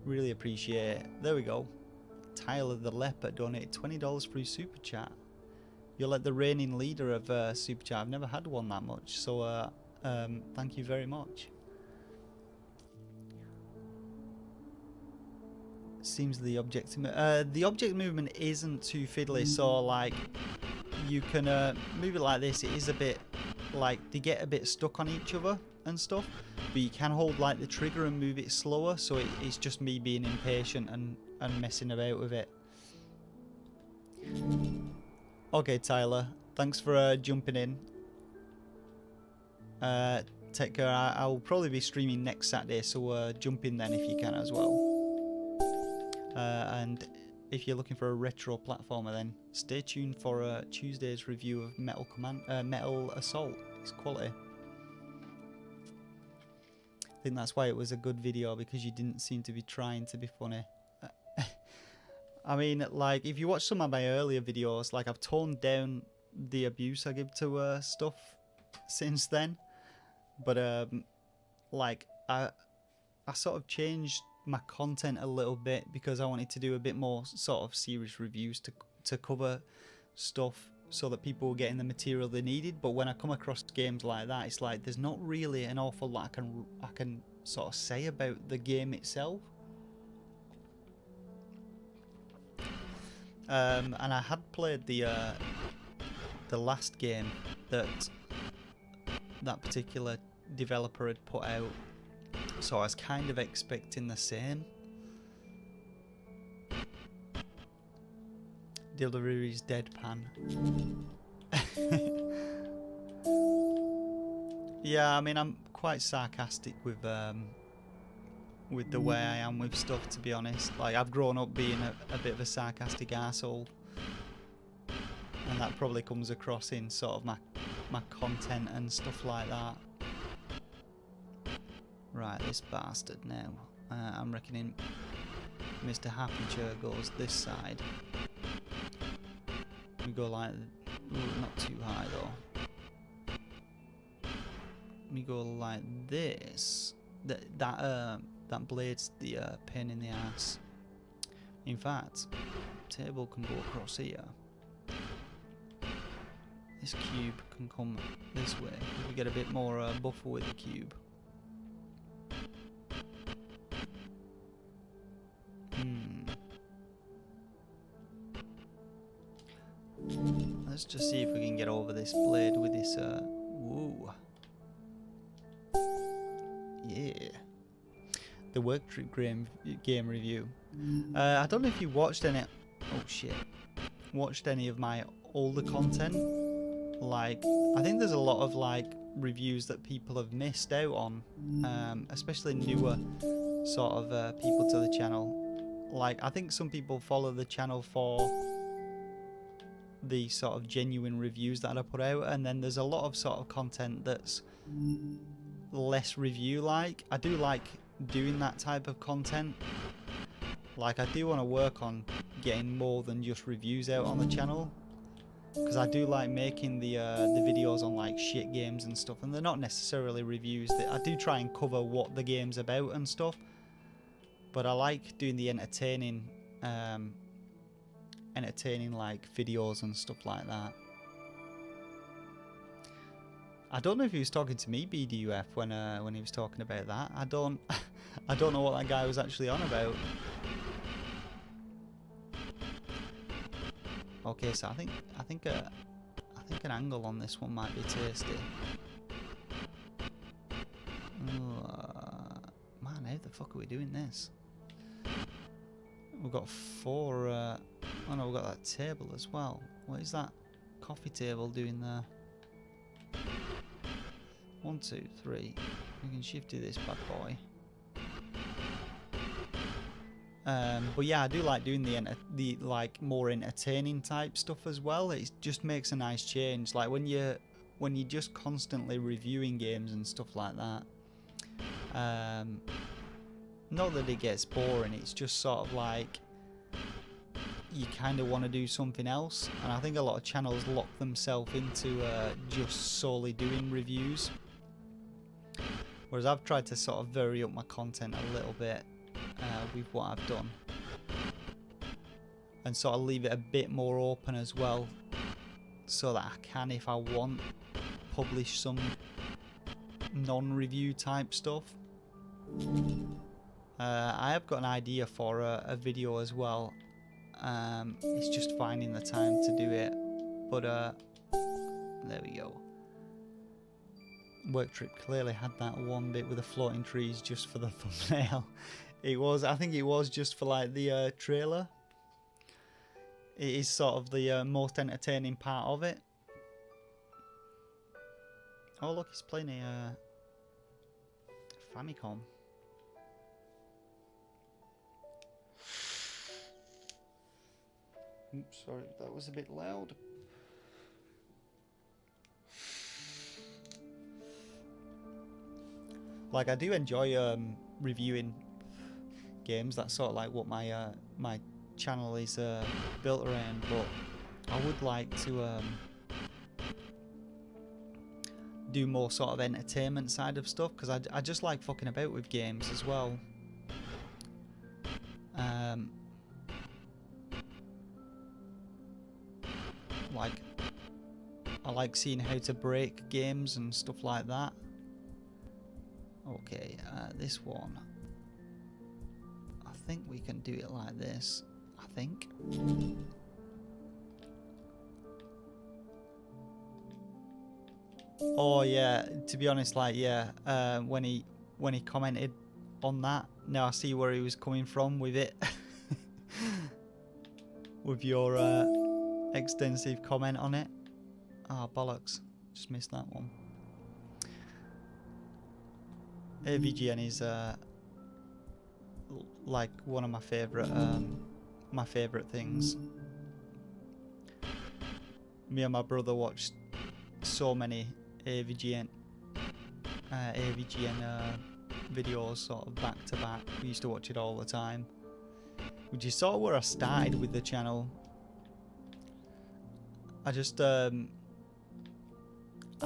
Really appreciate it. There we go. Tyler the Leopard donated $20 for his super chat. You're like the reigning leader of super chat. I've never had one that much, so thank you very much. seems the object movement isn't too fiddly, so like you can move it like this. It is a bit like they get a bit stuck on each other and stuff, but you can hold like the trigger and move it slower, so it's just me being impatient and messing about with it. Okay, Tyler, thanks for jumping in. Take care. I'll probably be streaming next Saturday, so jump in then if you can as well. And if you're looking for a retro platformer, then stay tuned for Tuesday's review of Metal Assault. It's quality. I think that's why it was a good video, because you didn't seem to be trying to be funny. I mean, like, if you watch some of my earlier videos, like, I've toned down the abuse I give to stuff since then. But, like, I sort of changed my content a little bit because I wanted to do a bit more sort of serious reviews to cover stuff so that people were getting the material they needed. But when I come across games like that, it's like there's not really an awful lot I can sort of say about the game itself. And I had played the last game that particular developer had put out, so I was kind of expecting the same. Delivery's deadpan. Yeah, I mean, I'm quite sarcastic with the way I am with stuff, to be honest. Like, I've grown up being a bit of a sarcastic arsehole, and that probably comes across in sort of my content and stuff like that. Right, this bastard now. I'm reckoning Mr. Happy Chair goes this side. We go like... Ooh, not too high though. We go like this. That blade's the pain in the ass. In fact, table can go across here. This cube can come this way. We get a bit more buffer with the cube. Let's just see if we can get over this blade with this. Woo. Yeah. The work trip game review. I don't know if you watched any. Oh shit. Watched any of my older content. Like, I think there's a lot of like reviews that people have missed out on, especially newer sort of people to the channel. Like, I think some people follow the channel for the sort of genuine reviews that I put out, and then there's a lot of sort of content that's less review like. I do like doing that type of content. Like, I do want to work on getting more than just reviews out on the channel, because I do like making the videos on like shit games and stuff, and they're not necessarily reviews. I do try and cover what the game's about and stuff, but I like doing the entertaining like videos and stuff like that. I don't know if he was talking to me, BDUF, when he was talking about that. I don't know what that guy was actually on about. Okay, so I think an angle on this one might be tasty. Man, how the fuck are we doing this? We've got 4. Oh no, we've got that table as well. What is that coffee table doing there? 1, 2, 3. We can shift to this bad boy. But yeah, I do like doing the like more entertaining type stuff as well. It just makes a nice change. Like when you're just constantly reviewing games and stuff like that. Not that it gets boring. It's just sort of like you kind of want to do something else, and I think a lot of channels lock themselves into just solely doing reviews. Whereas I've tried to sort of vary up my content a little bit with what I've done, and sort of leave it a bit more open as well, so that I can, if I want, publish some non-review type stuff. I have got an idea for a video as well. It's just finding the time to do it. But there we go. Work Trip clearly had that one bit with the floating trees just for the thumbnail. I think it was just for like the trailer. It is sort of the most entertaining part of it. Oh look, he's playing a Famicom. Oops, sorry, that was a bit loud. Like, I do enjoy reviewing games. That's sort of like what my my channel is built around. But I would like to do more sort of entertainment side of stuff, because I just like fucking about with games as well. Like, I like seeing how to break games and stuff like that. Okay, this one, I think we can do it like this. I think. Oh yeah, to be honest, like, yeah, when he commented on that, now I see where he was coming from with it. With your extensive comment on it. Ah, oh, bollocks, just missed that one. AVGN is like one of my favourite things. Me and my brother watched so many AVGN videos sort of back to back. We used to watch it all the time, which is sort of where I started with the channel. I just I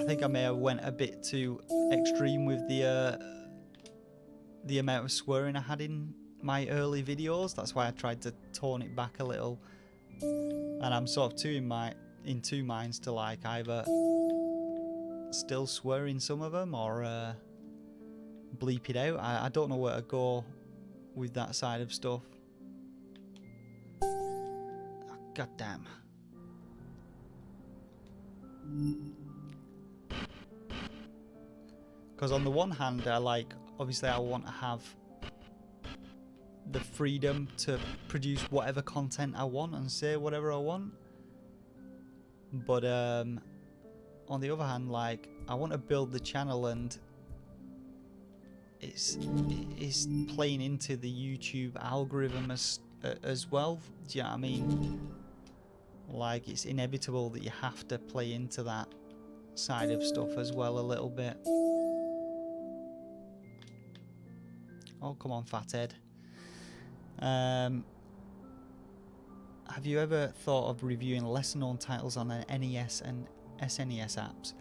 think I may have went a bit too extreme with the amount of swearing I had in my early videos. That's why I tried to tone it back a little, and I'm sort of in two minds to like either still swear in some of them or bleep it out. I don't know where to go with that side of stuff. Oh, God damn. Because on the one hand, obviously I want to have the freedom to produce whatever content I want and say whatever I want. But on the other hand, like, I want to build the channel, and it's playing into the YouTube algorithm as well. Do you know what I mean? Like, it's inevitable that you have to play into that side of stuff as well a little bit. Oh, come on, fathead. Have you ever thought of reviewing lesser known titles on an NES and SNES apps?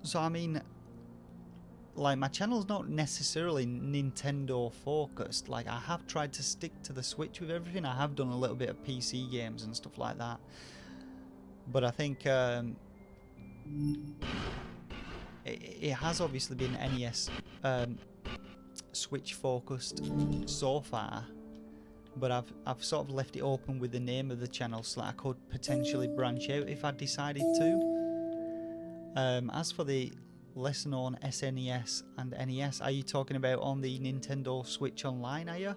So I mean, like, my channel's not necessarily Nintendo focused. Like, I have tried to stick to the Switch with everything. I have done a little bit of PC games and stuff like that, but I think it has obviously been NES Switch focused so far, but I've sort of left it open with the name of the channel so that I could potentially branch out if I decided to. As for the lesser known SNES and NES, are you talking about on the Nintendo Switch Online, are you?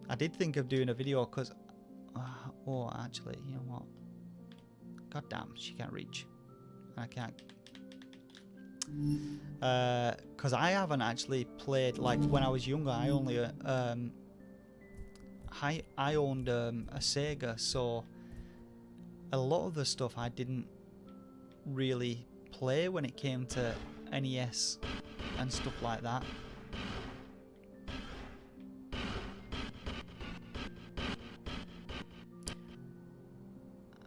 I did think of doing a video because oh, actually, you know what, god damn, she can't reach, I can't, because I haven't actually played, like, when I was younger, I only I owned a Sega, so a lot of the stuff I didn't really play when it came to NES and stuff like that.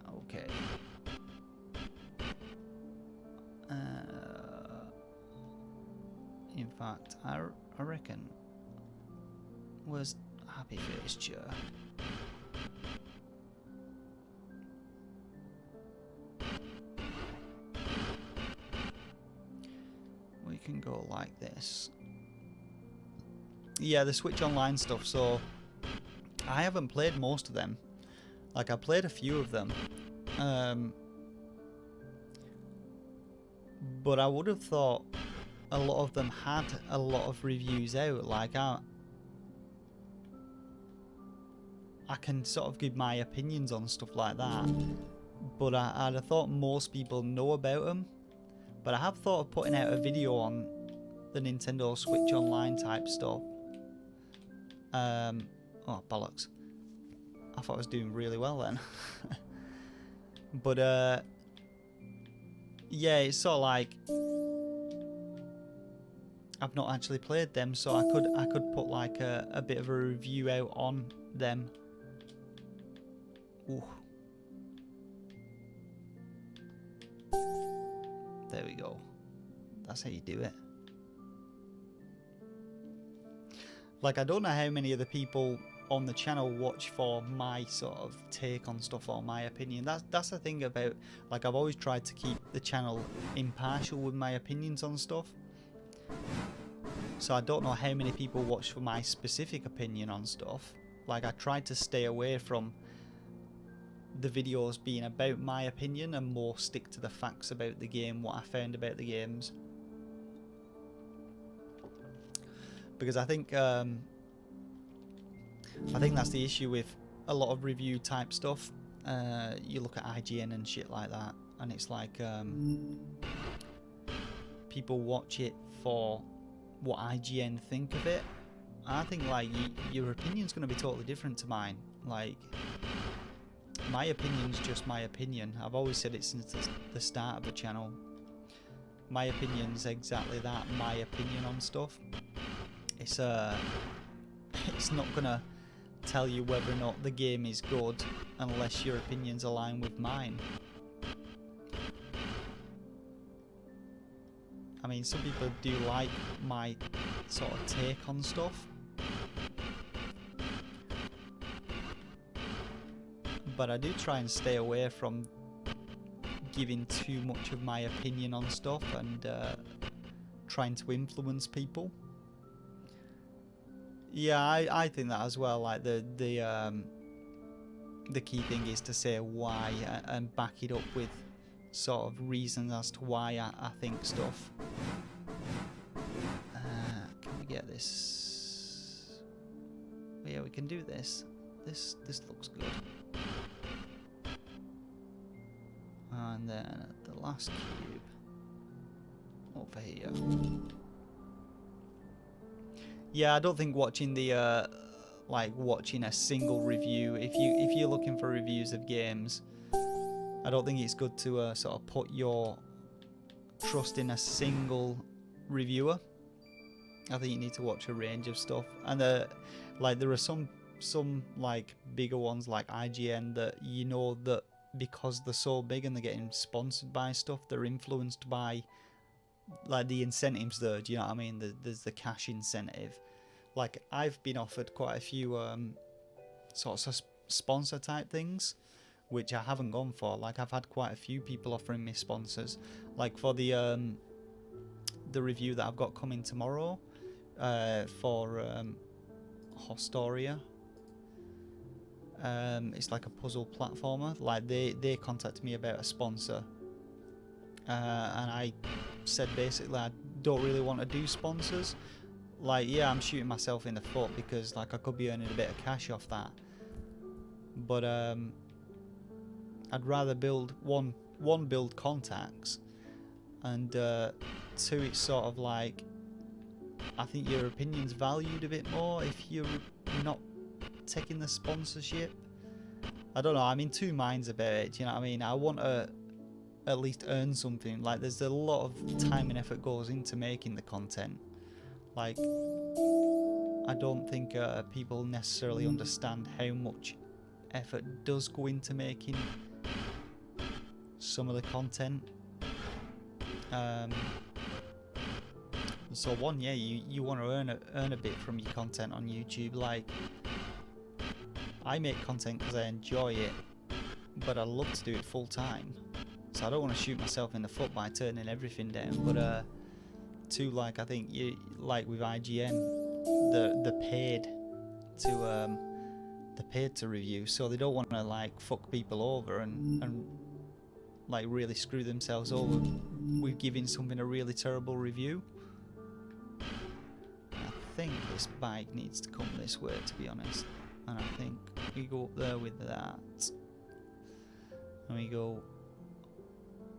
Okay. In fact, I reckon, where's Happy Face Chair? We can go like this. Yeah, the Switch Online stuff. So I haven't played most of them. Like, I played a few of them. But I would have thought a lot of them had a lot of reviews out. Like, I can sort of give my opinions on stuff like that. But I'd have thought most people know about them. But I have thought of putting out a video on the Nintendo Switch Online type stuff. Oh, bollocks. I thought I was doing really well then. But, yeah, it's sort of like I've not actually played them, so I could put like a bit of a review out on them. Ooh. There we go. That's how you do it. Like, I don't know how many of the people on the channel watch for my sort of take on stuff or my opinion. That's the thing about, like, I've always tried to keep the channel impartial with my opinions on stuff. So I don't know how many people watch for my specific opinion on stuff. Like, I tried to stay away from the videos being about my opinion and more stick to the facts about the game, what I found about the games. Because I think that's the issue with a lot of review type stuff. You look at IGN and shit like that, and it's like people watch it for what IGN think of it. I think like your opinion's going to be totally different to mine. Like, my opinion's just my opinion. I've always said it since the start of the channel. My opinion's exactly that, my opinion on stuff. It's not gonna tell you whether or not the game is good unless your opinions align with mine. I mean, some people do like my sort of take on stuff, but I do try and stay away from giving too much of my opinion on stuff and trying to influence people. Yeah, I think that as well. Like, the key thing is to say why and back it up with sort of reasons as to why I think stuff. Can we get this? Yeah, we can do this. This looks good. And then the last cube over here. Yeah, I don't think watching the like watching a single review, if you're looking for reviews of games, I don't think it's good to sort of put your trust in a single reviewer. I think you need to watch a range of stuff, and like there are some like bigger ones like IGN that you know that because they're so big and they're getting sponsored by stuff, they're influenced by like the incentives there. Do you know what I mean? There's the cash incentive. Like, I've been offered quite a few sorts of sponsor type things, which I haven't gone for. Like, I've had quite a few people offering me sponsors. Like, for the review that I've got coming tomorrow for Hostoria. It's like a puzzle platformer. Like, they contacted me about a sponsor, and I said basically I don't really want to do sponsors. Like, yeah, I'm shooting myself in the foot because like I could be earning a bit of cash off that, but I'd rather build one build contacts, and two, it's sort of like I think your opinion's valued a bit more if you're not taking the sponsorship. I don't know, I'm in two minds about it. Do you know what I mean? I want to at least earn something. Like, there's a lot of time and effort goes into making the content. Like, I don't think people necessarily understand how much effort does go into making some of the content. So one, yeah, you want to earn a bit from your content on YouTube. Like, I make content because I enjoy it, but I love to do it full time. So I don't want to shoot myself in the foot by turning everything down. But two, like, I think you, like with IGN, they're paid to review, so they don't want to like fuck people over and like really screw themselves over with giving something a really terrible review. I think this bike needs to come this way, to be honest, and I think we go up there with that, and we go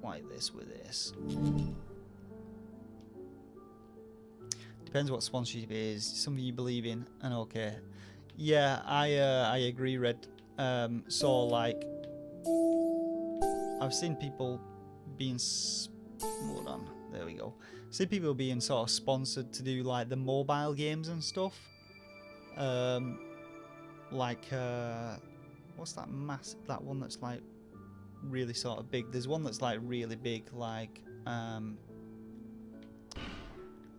like this with this. Depends what sponsorship it is. Something you believe in, and okay. Yeah, I agree, Red. So like, I've seen people being hold on, there we go. See people being sort of sponsored to do like the mobile games and stuff. Like what's that that one that's like really sort of big? There's one that's like really big, like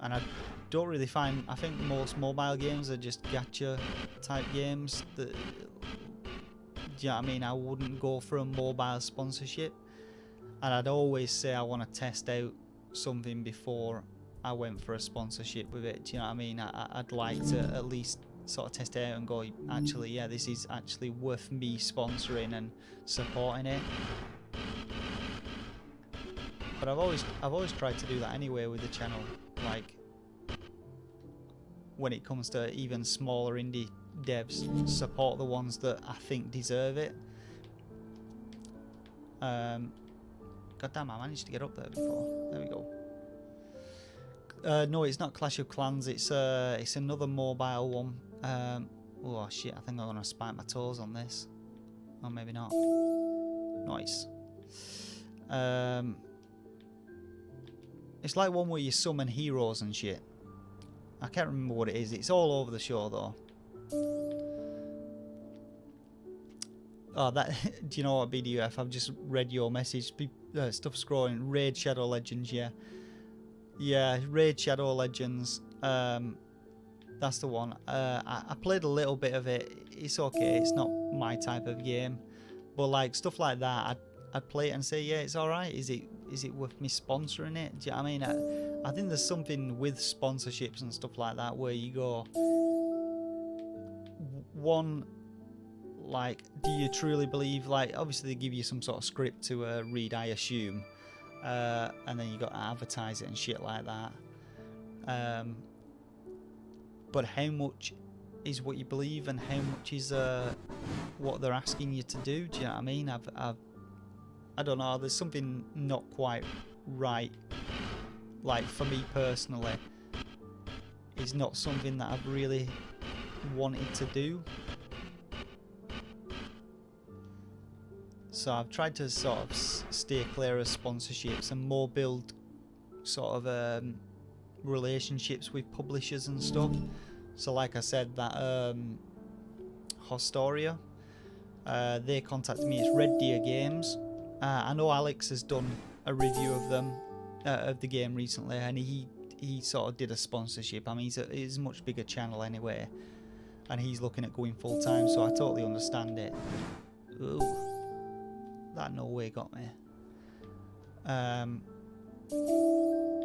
and I don't really find, I think most mobile games are just gacha type games that, do you know what I mean? I wouldn't go for a mobile sponsorship, and I'd always say I want to test out something before I went for a sponsorship with it. Do you know what I mean? I'd like to at least sort of test it out and go, actually, yeah, this is actually worth me sponsoring and supporting it. But I've always tried to do that anyway with the channel, like when it comes to even smaller indie devs, support the ones that I think deserve it. God damn, I managed to get up there before. There we go. No, it's not Clash of Clans. It's another mobile one. Oh shit! I think I'm gonna spike my toes on this. Or maybe not. Nice. It's like one where you summon heroes and shit. I can't remember what it is. It's all over the show though. Oh, that. Do you know what, BDUF? I've just read your message. Stuff scrolling. Raid Shadow Legends, yeah. Yeah, Raid Shadow Legends. That's the one. I played a little bit of it. It's okay. It's not my type of game, but like stuff like that, I'd play it and say, yeah, it's all right. Is it worth me sponsoring it? Do you know what I mean? I think there's something with sponsorships and stuff like that where you go, one, like, do you truly believe? Like, obviously they give you some sort of script to read, I assume, and then you got to advertise it and shit like that. But how much is what you believe, and how much is what they're asking you to do? Do you know what I mean? I don't know. There's something not quite right. Like for me personally, it's not something that I've really wanted to do. So I've tried to sort of steer clear of sponsorships and more build sort of relationships with publishers and stuff. So like I said, that Hostoria, they contacted me. It's Red Deer Games. I know Alex has done a review of them, of the game recently, and he sort of did a sponsorship. I mean, he's a much bigger channel anyway, and he's looking at going full time, so I totally understand it. Ooh, that no way got me.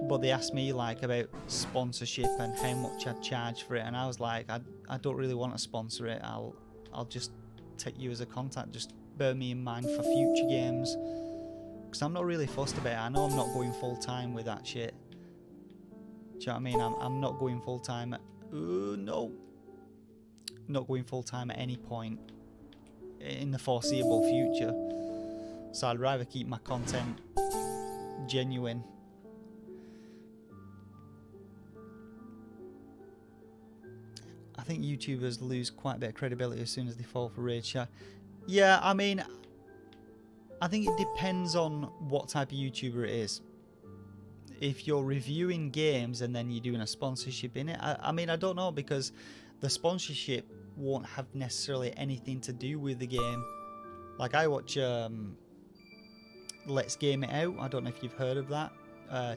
But they asked me like about sponsorship and how much I'd charge for it, and I was like, I don't really want to sponsor it. I'll just take you as a contact. Just bear me in mind for future games, because I'm not really fussed about it. I know I'm not going full time with that shit. Do you know what I mean? I'm not going full time. No, not going full time at any point in the foreseeable future. So I'd rather keep my content genuine. I think YouTubers lose quite a bit of credibility as soon as they fall for raid chat. Yeah, I mean, I think it depends on what type of YouTuber it is. If you're reviewing games and then you're doing a sponsorship in it, I mean, I don't know, because the sponsorship won't have necessarily anything to do with the game. Like I watch Let's Game It Out. I don't know if you've heard of that.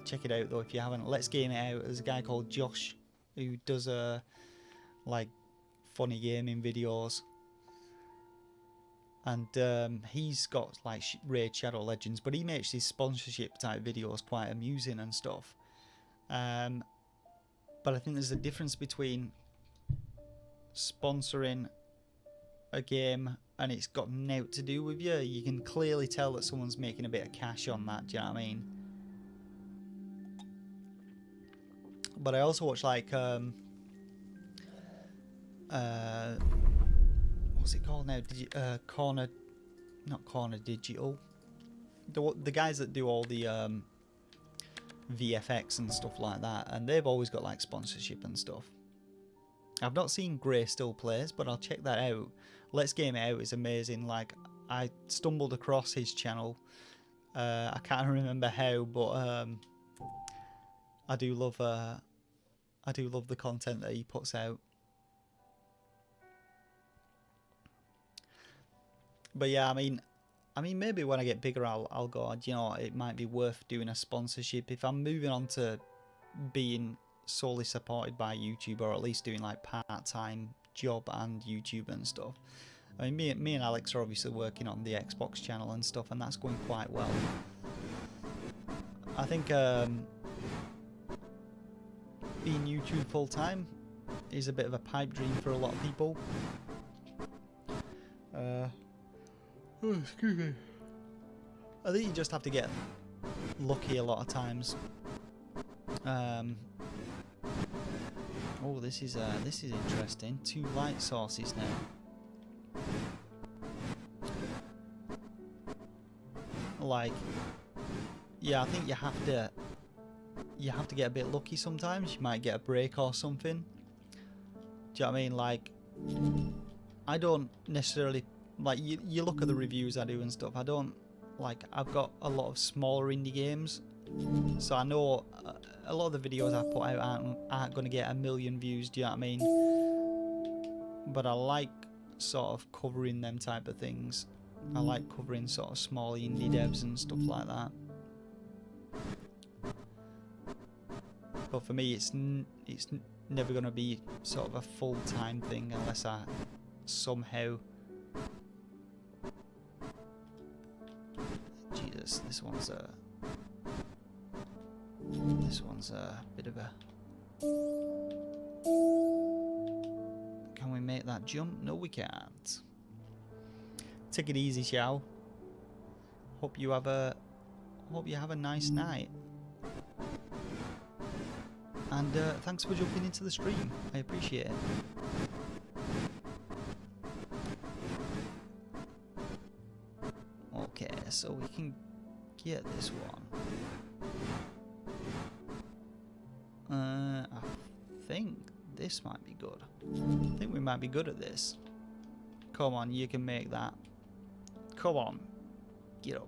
Check it out though if you haven't. Let's Game It Out. There's a guy called Josh who does like funny gaming videos, and he's got like Raid Shadow Legends, but he makes these sponsorship type videos quite amusing and stuff. But I think there's a difference between sponsoring a game and it's got naught to do with you, you can clearly tell that someone's making a bit of cash on that. Do you know what I mean? But I also watch like what's it called now? Corner Digital. The guys that do all the VFX and stuff like that, and they've always got like sponsorship and stuff. I've not seen Gray Still Plays, but I'll check that out. Let's Game It Out is amazing. Like, I stumbled across his channel. I can't remember how, but I do love the content that he puts out. But yeah, I mean, maybe when I get bigger, I'll go, you know, it might be worth doing a sponsorship. If I'm moving on to being solely supported by YouTube, or at least doing like part-time job and YouTube and stuff. I mean, me and Alex are obviously working on the Xbox channel and stuff, and that's going quite well. I think being YouTube full-time is a bit of a pipe dream for a lot of people. Oh, excuse me. I think you just have to get lucky a lot of times. Oh, this is interesting. 2 light sources now. Like, yeah, I think you have to get a bit lucky sometimes. You might get a break or something. Do you know what I mean? Like, I don't necessarily like you look at the reviews I do and stuff. I don't like. I've got a lot of smaller indie games, so I know a lot of the videos I put out aren't going to get 1 million views. Do you know what I mean? But I like sort of covering them type of things. I like covering sort of small indie devs and stuff like that. But for me, it's never going to be sort of a full-time thing unless I somehow... Jesus, this one's a bit of a... Can we make that jump? No, we can't. Take it easy, Xiao. Hope you have a nice night. And thanks for jumping into the stream. I appreciate it. Okay, so we can get this one. I think this might be good. I think we might be good at this. Come on, you can make that. Come on. Get up.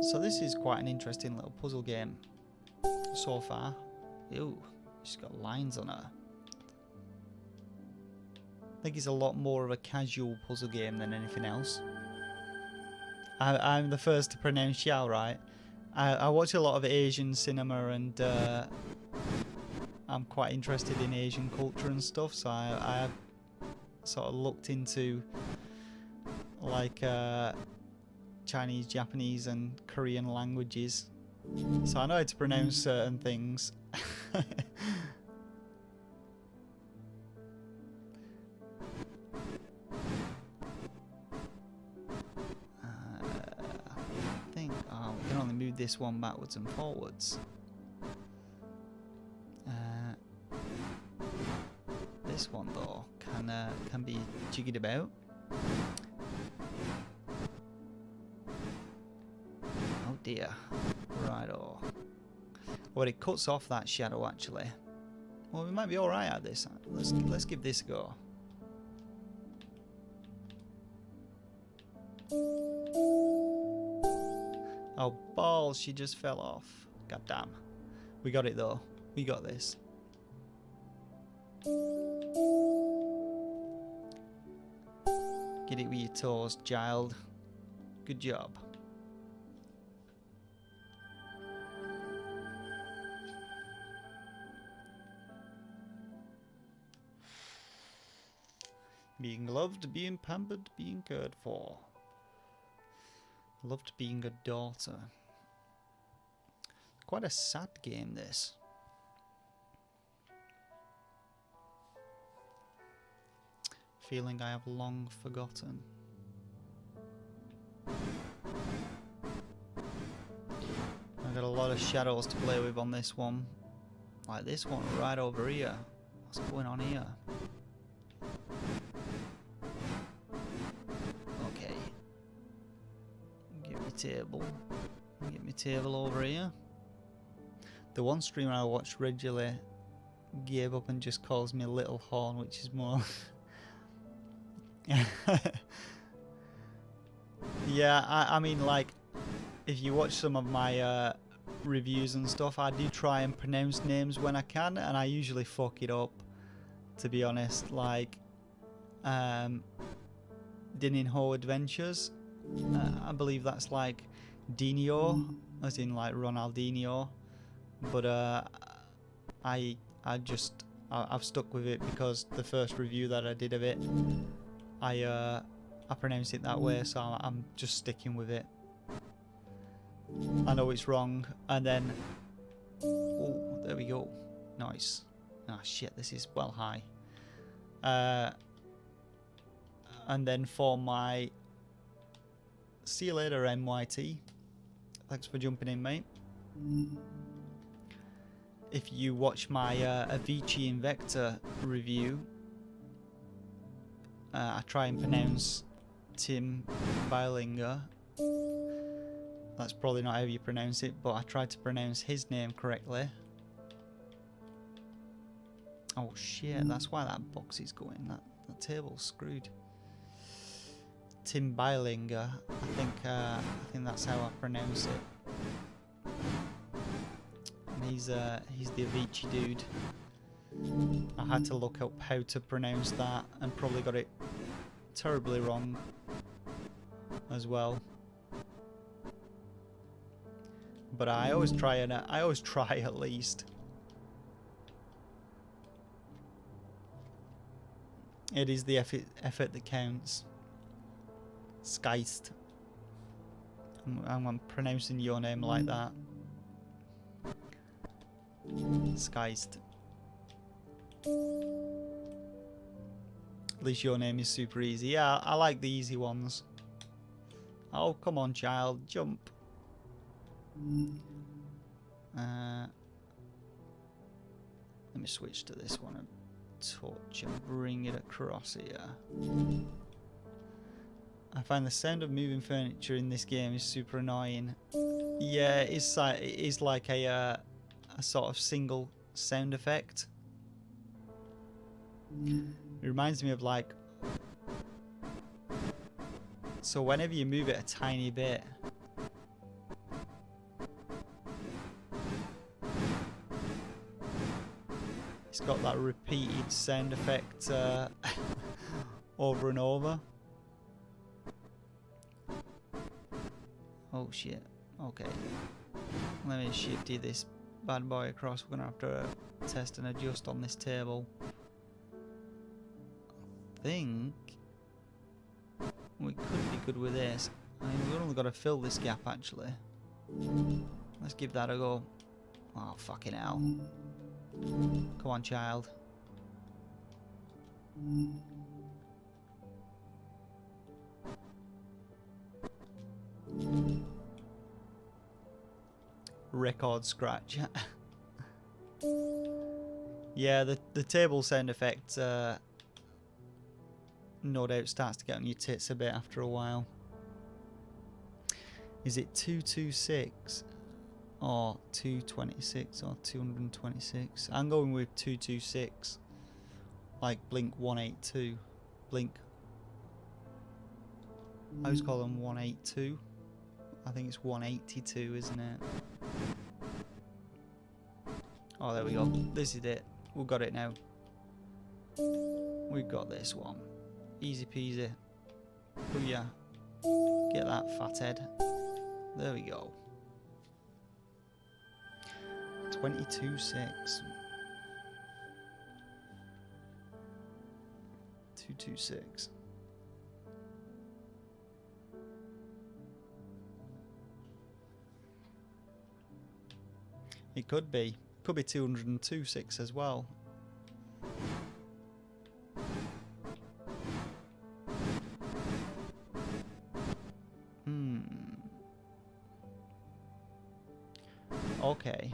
So this is quite an interesting little puzzle game so far. Ew, she's got lines on her. I think it's a lot more of a casual puzzle game than anything else. I'm the first to pronounce Xiao right. I watch a lot of Asian cinema, and I'm quite interested in Asian culture and stuff, so I sort of looked into like Chinese, Japanese and Korean languages, so I know how to pronounce certain things. We can only move this one backwards and forwards. This one though can be jiggied about. Oh dear. Righto. Well, it cuts off that shadow actually. Well, we might be all right at this. Let's give this a go. Oh balls! She just fell off. God damn. We got it though. We got this. Get it with your toes, child. Good job. Being loved, being pampered, being cared for. Loved being a daughter. Quite a sad game, this. Feeling I have long forgotten. I've got a lot of shadows to play with on this one. Like this one right over here. What's going on here? Okay. Get me table. Get me table over here. The one streamer I watch regularly gave up and just calls me Little Horn, which is more... Yeah, I mean, like, if you watch some of my reviews and stuff, I do try and pronounce names when I can, and I usually fuck it up, to be honest. Like, Din Ho Adventures, I believe that's like Dino, as in like Ronaldinho, but I've stuck with it because the first review that I did of it, I pronounced it that way, so I'm just sticking with it. I know it's wrong, and then... Oh, there we go. Nice. Ah, shit, this is well high. And then for my... See you later, MYT. Thanks for jumping in, mate. If you watch my Avicii Invector review, I try and pronounce Tim Beilinger. That's probably not how you pronounce it, but I tried to pronounce his name correctly. Oh shit, that's why that box is going. That table's screwed. Tim Beilinger. I think that's how I pronounce it. And he's the Avicii dude. I had to look up how to pronounce that and probably got it terribly wrong as well. But I always try at least. It is the effort that counts. Skeist. I'm pronouncing your name like that. Skeist. At least your name is super easy. Yeah, I like the easy ones. Oh, come on, child. Jump. Let me switch to this one and torch and bring it across here. I find the sound of moving furniture in this game is super annoying. Yeah, it is like a sort of single sound effect. It reminds me of like... So whenever you move it a tiny bit... It's got that repeated sound effect over and over. Oh shit. Okay. Let me shifty this bad boy across. We're gonna have to test and adjust on this table. I think we could be good with this. I mean, we've only got to fill this gap actually. Let's give that a go. Oh, fucking hell. Come on, child. Record scratch. Yeah, the table sound effect no doubt starts to get on your tits a bit after a while. Is it 226 or 226 or 226? I'm going with 226, like Blink 182. Blink. I always call them 182. I think it's 182, isn't it? Oh, there we go. This is it. We've got it now. We've got this one. Easy peasy. Booyah. Get that fathead. There we go. 22.6. 226. It could be. Could be 202.6 as well. Okay.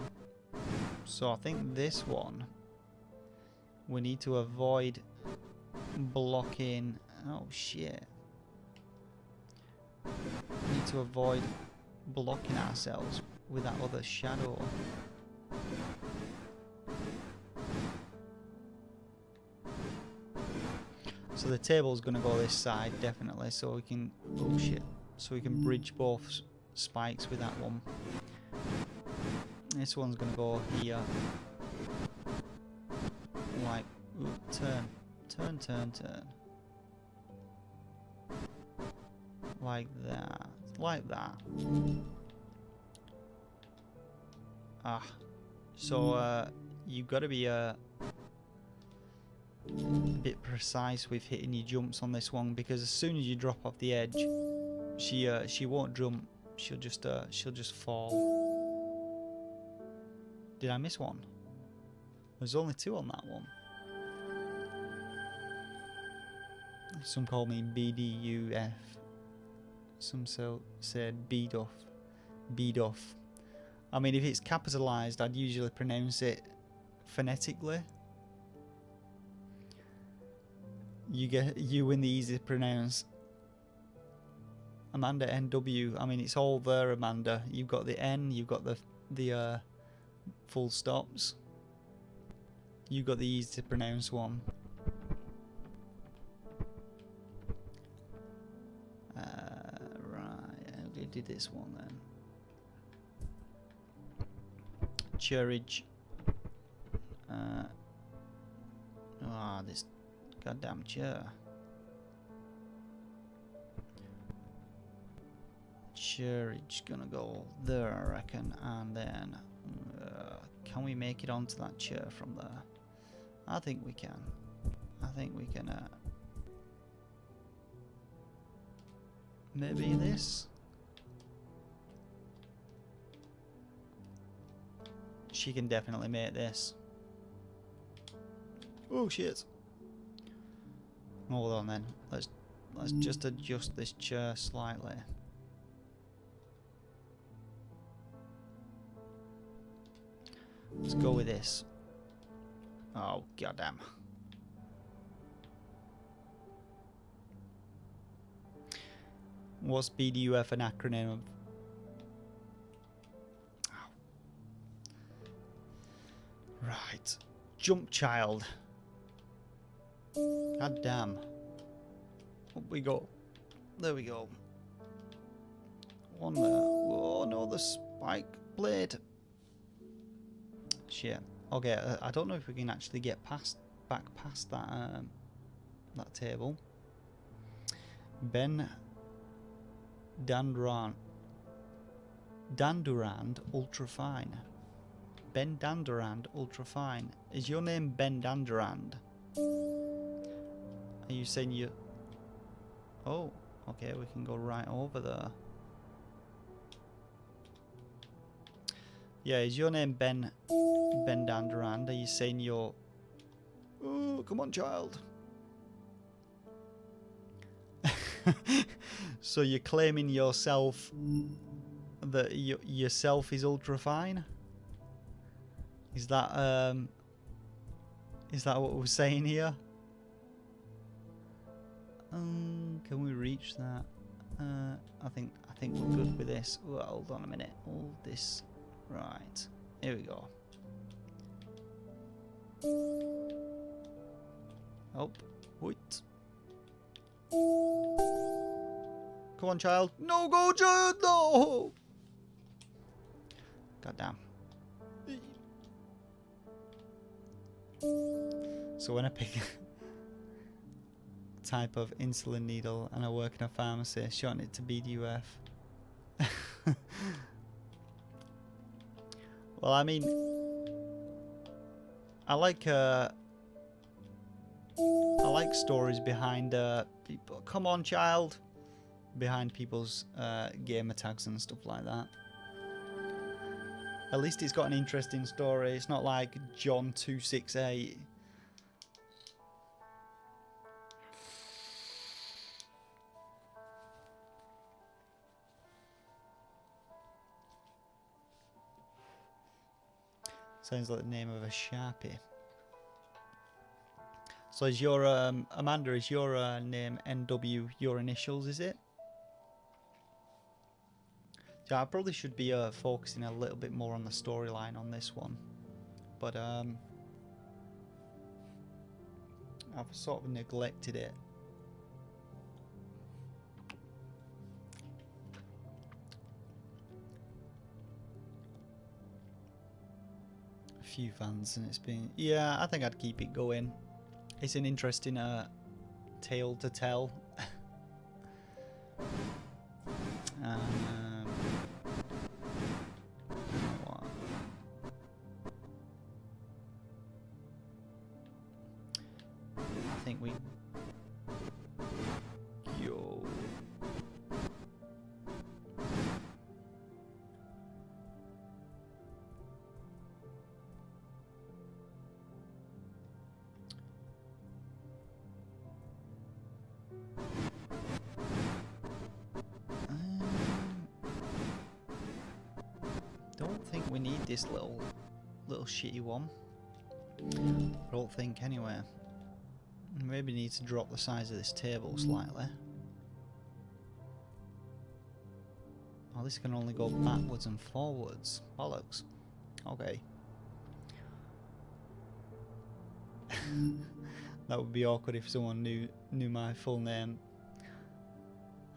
So I think this one, we need to avoid blocking. Oh shit. We need to avoid blocking ourselves with that other shadow. So the table's gonna go this side definitely, so we can, oh shit, so we can bridge both spikes with that one. This one's gonna go here, like, ooh, turn, like that. So you've got to be a bit precise with hitting your jumps on this one, because as soon as you drop off the edge, she won't jump. She'll just fall. Did I miss one? There's only 2 on that one. Some call me BDUF. Some said BDuff. I mean, if it's capitalized, I'd usually pronounce it phonetically. You win the easy to pronounce. Amanda NW. I mean, it's all there, Amanda. You've got the N. You've got the full stops. You got the easy to pronounce one. Right, how do you do this one then? Cherridge. This goddamn chair. Cherridge gonna go there, I reckon, and then can we make it onto that chair from there? I think we can. I think we can. Maybe this. She can definitely make this. Oh shit! Hold on then. Let's just adjust this chair slightly. Let's go with this. Oh goddamn! What's BDUF an acronym of? Oh. Right. Jump child. God damn. Up we go. There we go. One there. Oh no, the spike blade. Shit. Okay, I don't know if we can actually get back past that that table. Ben Dandurand Ultra Fine. Ben Dandurand Ultra Fine. Is your name Ben Dandurand? Are you saying you? Oh, okay. We can go right over there. Yeah, is your name Ben Dandurand? Are you saying you're? Oh, come on, child. So you're claiming yourself that yourself is ultra fine? Is that what we're saying here? Can we reach that? I think we're good with this. Oh, hold on a minute. All this, right? Here we go. Oh, wait. Come on, child. No, go, child. No. God damn. So when I pick a type of insulin needle and I work in a pharmacy, shorten it to BDUF. Well, I mean, I like stories behind people. Come on, child. Behind people's gamer tags and stuff like that. At least it's got an interesting story. It's not like John 268. Sounds like the name of a Sharpie. So is your Amanda, is your name NW your initials, is it? Yeah, I probably should be focusing a little bit more on the storyline on this one. But I've sort of neglected it. A few fans and it's been... Yeah, I think I'd keep it going. It's an interesting tale to tell. I think we go. Don't think we need this little shitty one. I don't think anyway. Maybe need to drop the size of this table slightly. Oh, this can only go backwards and forwards. Bollocks. Okay. That would be awkward if someone knew my full name.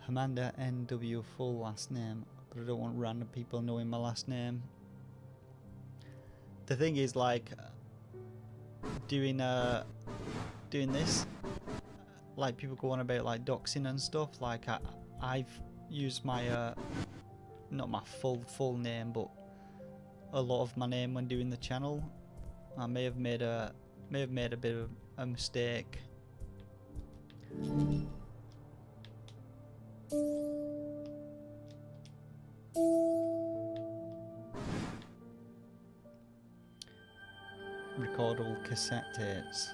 Amanda NW full last name, but I don't want random people knowing my last name. The thing is, like, doing this, like, people go on about like doxing and stuff. Like I've used my not my full name, but a lot of my name when doing the channel. I may have made a bit of a mistake. Recordable cassette tapes.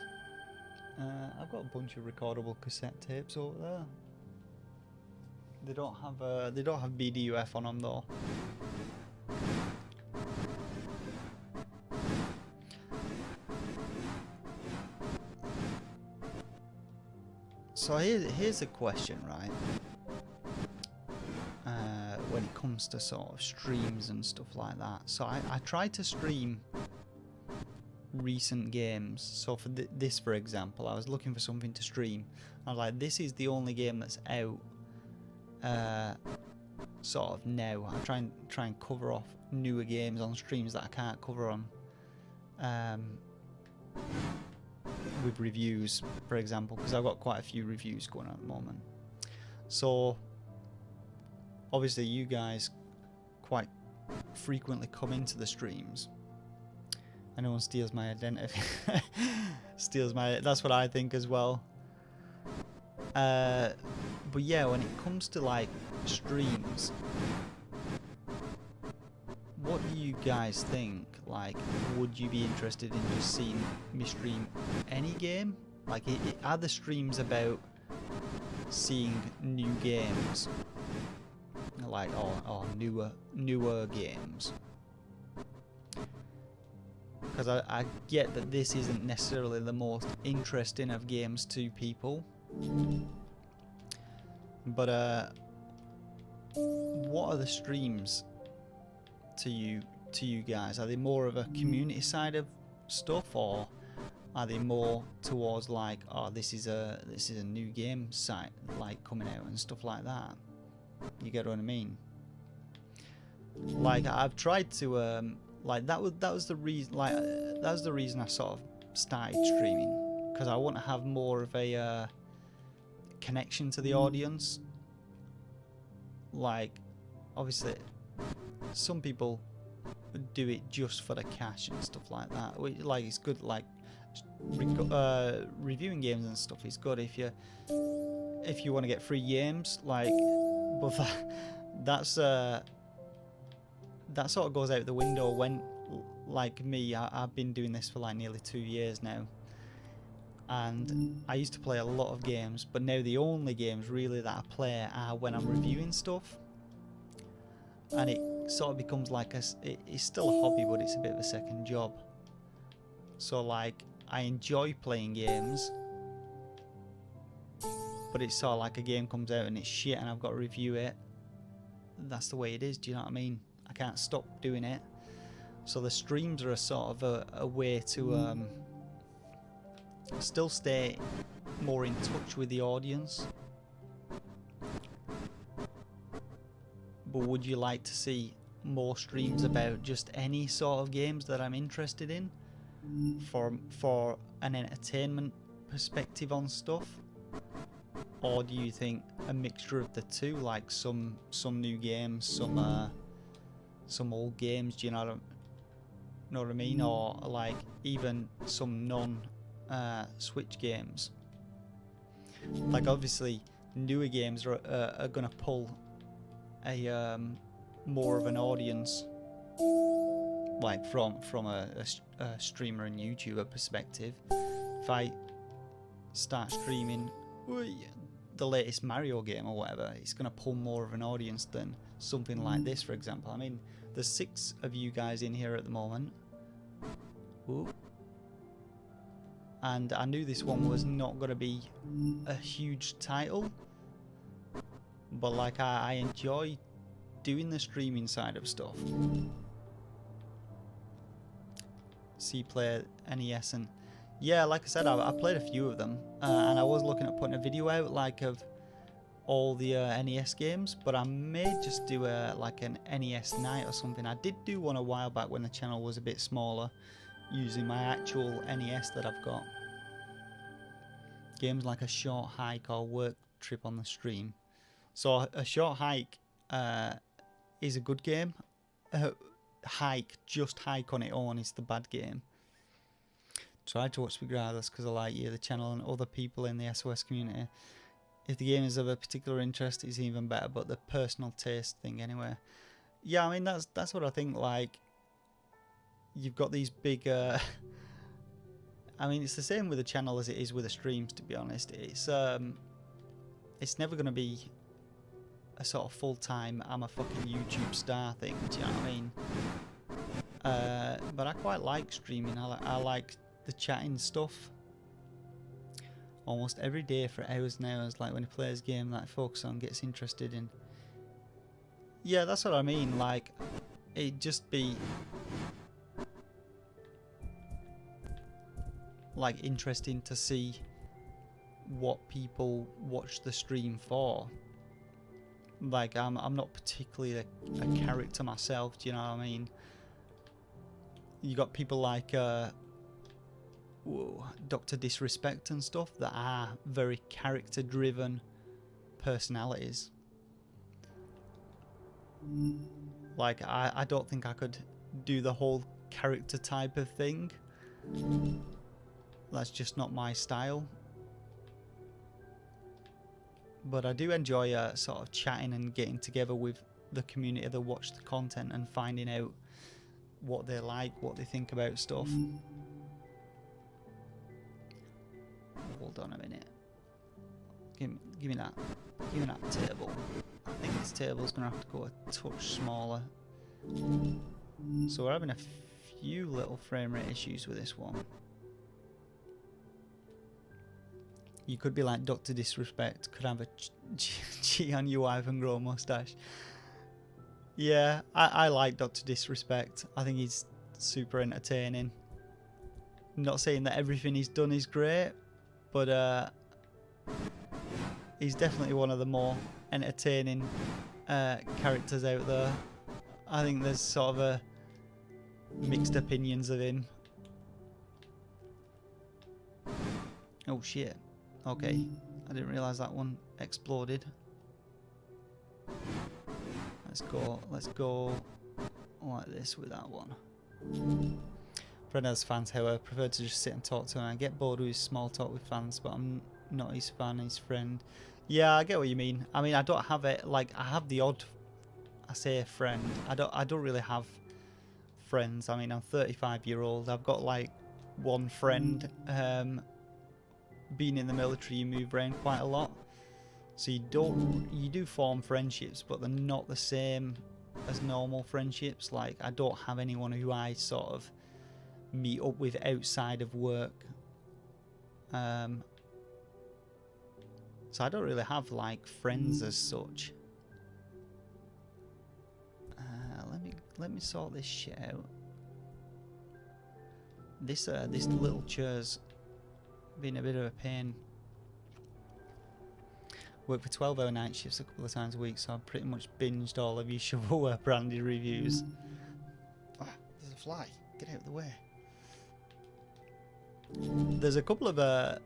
I've got a bunch of recordable cassette tapes over there. They don't have BDUF on them though. So here's a question, right? When it comes to sort of streams and stuff like that. So I tried to stream recent games. So for this, for example, I was looking for something to stream. I was like, this is the only game that's out sort of now. I try and cover off newer games on streams that I can't cover on with reviews, for example, because I've got quite a few reviews going on at the moment. So obviously you guys quite frequently come into the streams. And no one steals my identity. That's what I think as well. But yeah, when it comes to like streams, what do you guys think? Like, would you be interested in just seeing me stream any game? Like, are the streams about seeing new games? Like, or newer games? Because I get that this isn't necessarily the most interesting of games to people. But what are the streams to you guys? Are they more of a community side of stuff, or are they more towards like, oh, this is a new game site like coming out and stuff like that? You get what I mean? Like, I've tried to like that was the reason. Like that was the reason I sort of started streaming, because I want to have more of a connection to the audience. Like, obviously, some people do it just for the cash and stuff like that. Like, it's good. Like, reviewing games and stuff is good if you want to get free games. Like, but that sort of goes out the window when, like me, I've been doing this for like nearly 2 years now, and I used to play a lot of games, but now the only games really that I play are when I'm reviewing stuff, and it sort of becomes like it's still a hobby, but it's a bit of a second job. So like, I enjoy playing games, but it's sort of like a game comes out and it's shit and I've got to review it. That's the way it is, do you know what I mean? I can't stop doing it. So the streams are a sort of a way to still stay more in touch with the audience. But would you like to see more streams about just any sort of games that I'm interested in for an entertainment perspective on stuff? Or do you think a mixture of the two, like some new games, some old games, do you know what I mean? Or like even some Switch games. Like obviously newer games are gonna pull a more of an audience, like from a streamer and YouTuber perspective. If I start streaming the latest Mario game or whatever, it's gonna pull more of an audience than something like this, for example. I mean, there's 6 of you guys in here at the moment. Ooh. And I knew this one was not going to be a huge title, but like I enjoy doing the streaming side of stuff. C-Play, NES, and yeah, like I said, I played a few of them, and I was looking at putting a video out like of all the NES games, but I may just do like an NES night or something. I did do one a while back when the channel was a bit smaller, using my actual NES that I've got. Games like A Short Hike or Work Trip on the stream. So A Short Hike is a good game. Just Hike on its own is the bad game. Try to watch regardless because I like you, the channel, and other people in the SOS community. If the game is of a particular interest, it's even better, but the personal taste thing anyway. Yeah, I mean, that's what I think. Like, you've got these big I mean, it's the same with the channel as it is with the streams, to be honest. It's never going to be a sort of full-time I'm a fucking YouTube star thing, do you know what I mean? But I quite like streaming. I like the chatting stuff almost every day for hours and hours, like when he plays a game that I focus on, gets interested in. Yeah, that's what I mean. Like, it'd just be like interesting to see what people watch the stream for. Like, I'm not particularly a character myself, do you know what I mean? You got people like Dr. Disrespect and stuff that are very character driven personalities. Like, I don't think I could do the whole character type of thing. That's just not my style. But I do enjoy sort of chatting and getting together with the community that watch the content and finding out what they like, what they think about stuff. Hold on a minute. Give me that. Give me that table. I think this table's gonna have to go a touch smaller. So we're having a few little frame rate issues with this one. You could be like Dr. Disrespect, could have a cheat on your wife and grow a mustache. Yeah, I like Dr. Disrespect. I think he's super entertaining. I'm not saying that everything he's done is great, but he's definitely one of the more entertaining characters out there. I think there's sort of a mixed opinions of him. Oh shit. Okay, I didn't realise that one exploded. Let's go like this with that one. Fred has fans, however, I prefer to just sit and talk to him. I get bored with his small talk with fans, but I'm not his fan, his friend. Yeah, I get what you mean. I mean, I don't have it, like, I have the odd, I say a friend. I don't really have friends. I mean, I'm 35-year-old. I've got like one friend. Being in the military, you move around quite a lot, so you do form friendships, but they're not the same as normal friendships. Like, I don't have anyone who I sort of meet up with outside of work. So I don't really have like friends as such. Let me sort this shit out. This little chair's been a bit of a pain. Work for 12-hour night shifts a couple of times a week, so I've pretty much binged all of your shovelware branded reviews. Ah, there's a fly. Get out of the way. There's a couple of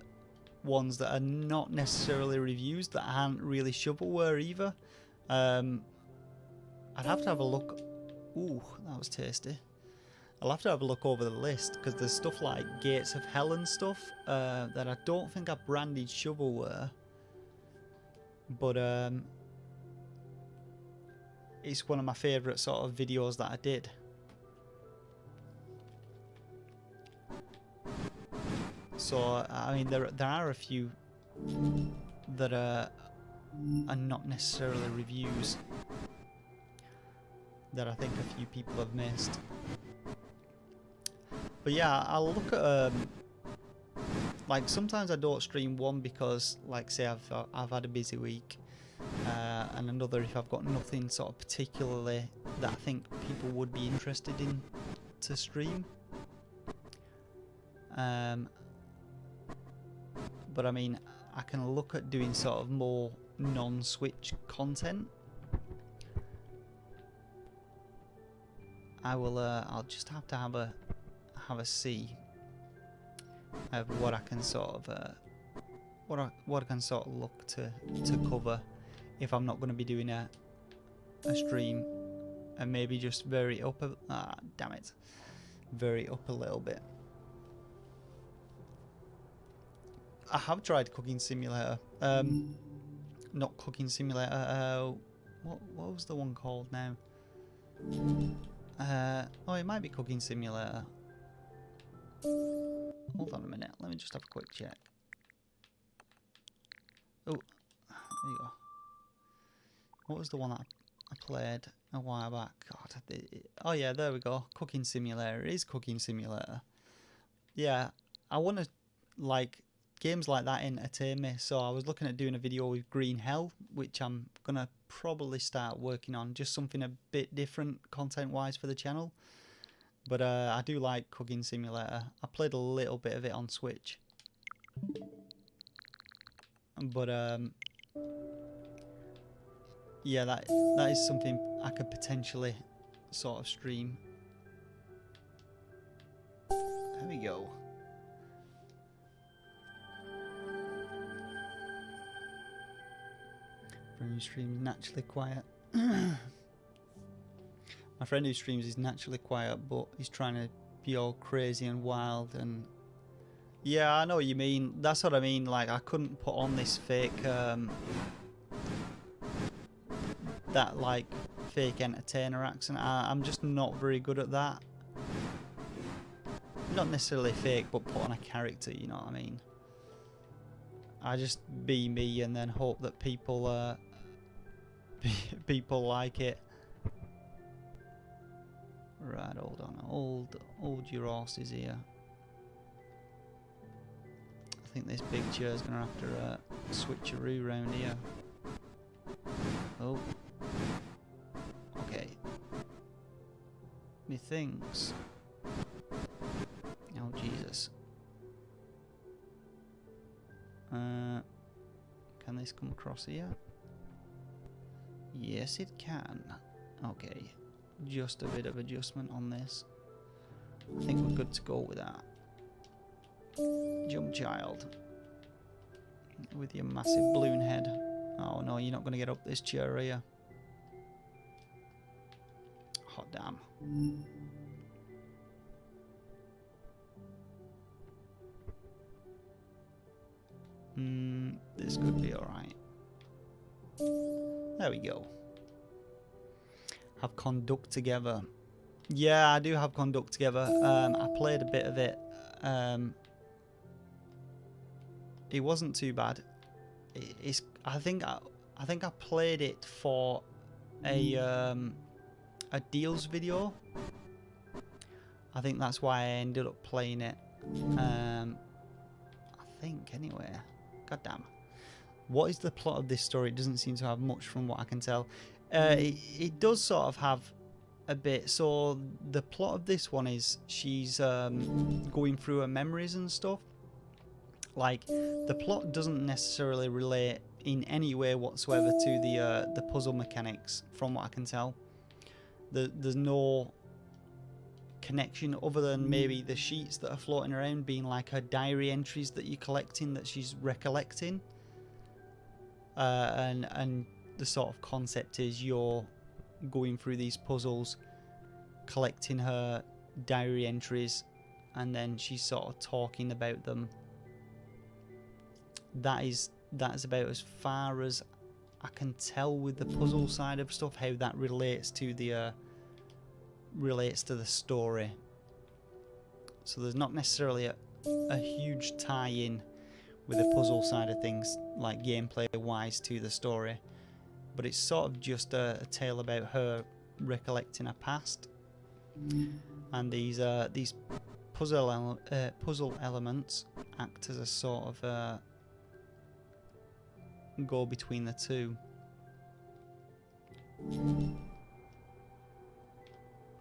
ones that are not necessarily reviews that aren't really shovelware either. I'd have to have a look. Ooh, that was tasty. I'll have to have a look over the list, because there's stuff like Gates of Hell and stuff that I don't think are branded shovelware. But it's one of my favourite sort of videos that I did. So I mean, there are a few that are not necessarily reviews that I think a few people have missed. But yeah, I'll look at like, sometimes I don't stream one because, like, say I've had a busy week, and another if I've got nothing sort of particularly that I think people would be interested in to stream. But I mean, I can look at doing sort of more non-Switch content. I'll just have to have a see of what I can sort of what I can sort of look to cover if I'm not going to be doing a stream, and maybe just vary up a little bit. I have tried Cooking Simulator. Not Cooking Simulator. What was the one called now? Oh, it might be Cooking Simulator. Hold on a minute. Let me just have a quick check. Oh, there you go. What was the one that I played a while back? God. Oh yeah, there we go. Cooking Simulator. It is Cooking Simulator. Yeah, I want to, like, games like that entertain me. So I was looking at doing a video with Green Hell, which I'm gonna probably start working on. Just something a bit different content-wise for the channel. But I do like Cooking Simulator. I played a little bit of it on Switch. But yeah, that is something I could potentially sort of stream. There we go. Friend who streams naturally quiet. My friend who streams is naturally quiet, but he's trying to be all crazy and wild. And yeah, I know what you mean. That's what I mean. Like, I couldn't put on this fake that like fake entertainer accent. I'm just not very good at that. Not necessarily fake, but put on a character, you know what I mean? I just be me and then hope that people people like it. Right, hold on. Hold your horses here. I think this big chair's gonna have to switcheroo round here. Oh. Okay. Methinks. Oh Jesus. Can this come across here? Yes, it can. Okay. Just a bit of adjustment on this. I think we're good to go with that. Jump, child. With your massive balloon head. Oh no, you're not going to get up this chair, are you? Hot damn. This could be alright. There we go. Have conduct together. Yeah, I do have conduct together. I played a bit of it. It wasn't too bad. I think I played it for a deals video. I think that's why I ended up playing it. I think anyway. God damn. What is the plot of this story? It doesn't seem to have much from what I can tell. It does sort of have a bit. So the plot of this one is she's going through her memories and stuff. Like, the plot doesn't necessarily relate in any way whatsoever to the puzzle mechanics, from what I can tell. There's no connection other than maybe the sheets that are floating around being like her diary entries that you're collecting, that she's recollecting. And the sort of concept is you're going through these puzzles, collecting her diary entries, and then she's sort of talking about them. That's about as far as I can tell with the puzzle side of stuff, how that relates to the story. So there's not necessarily a huge tie-in with the puzzle side of things, like gameplay wise, to the story, but it's sort of just a tale about her recollecting her past, and these puzzle elements act as a sort of go between the two.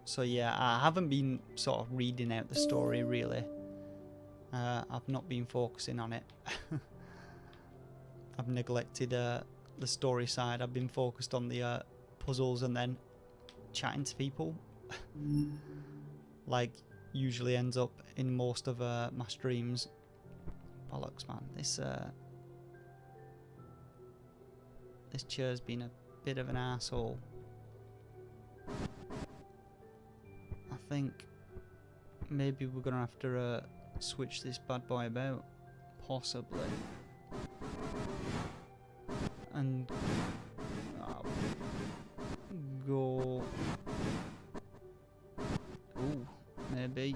So yeah, I haven't been sort of reading out the story really. I've not been focusing on it. I've neglected the story side. I've been focused on the puzzles and then chatting to people. Like usually ends up in most of my streams. Bollocks, man. This chair's been a bit of an asshole. I think maybe we're gonna have to switch this bad boy about, possibly, and go. Ooh, maybe.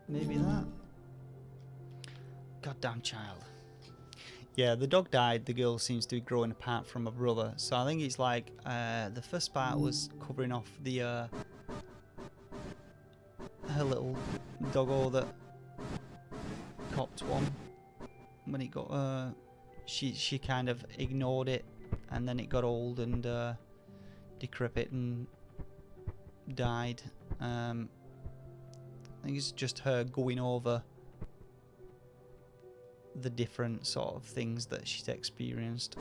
Maybe that. Goddamn child. Yeah, the dog died. The girl seems to be growing apart from her brother. So I think it's like the first part was covering off the her little doggo that copped one when it got she kind of ignored it, and then it got old and decrepit and died. I think it's just her going over the different sort of things that she's experienced.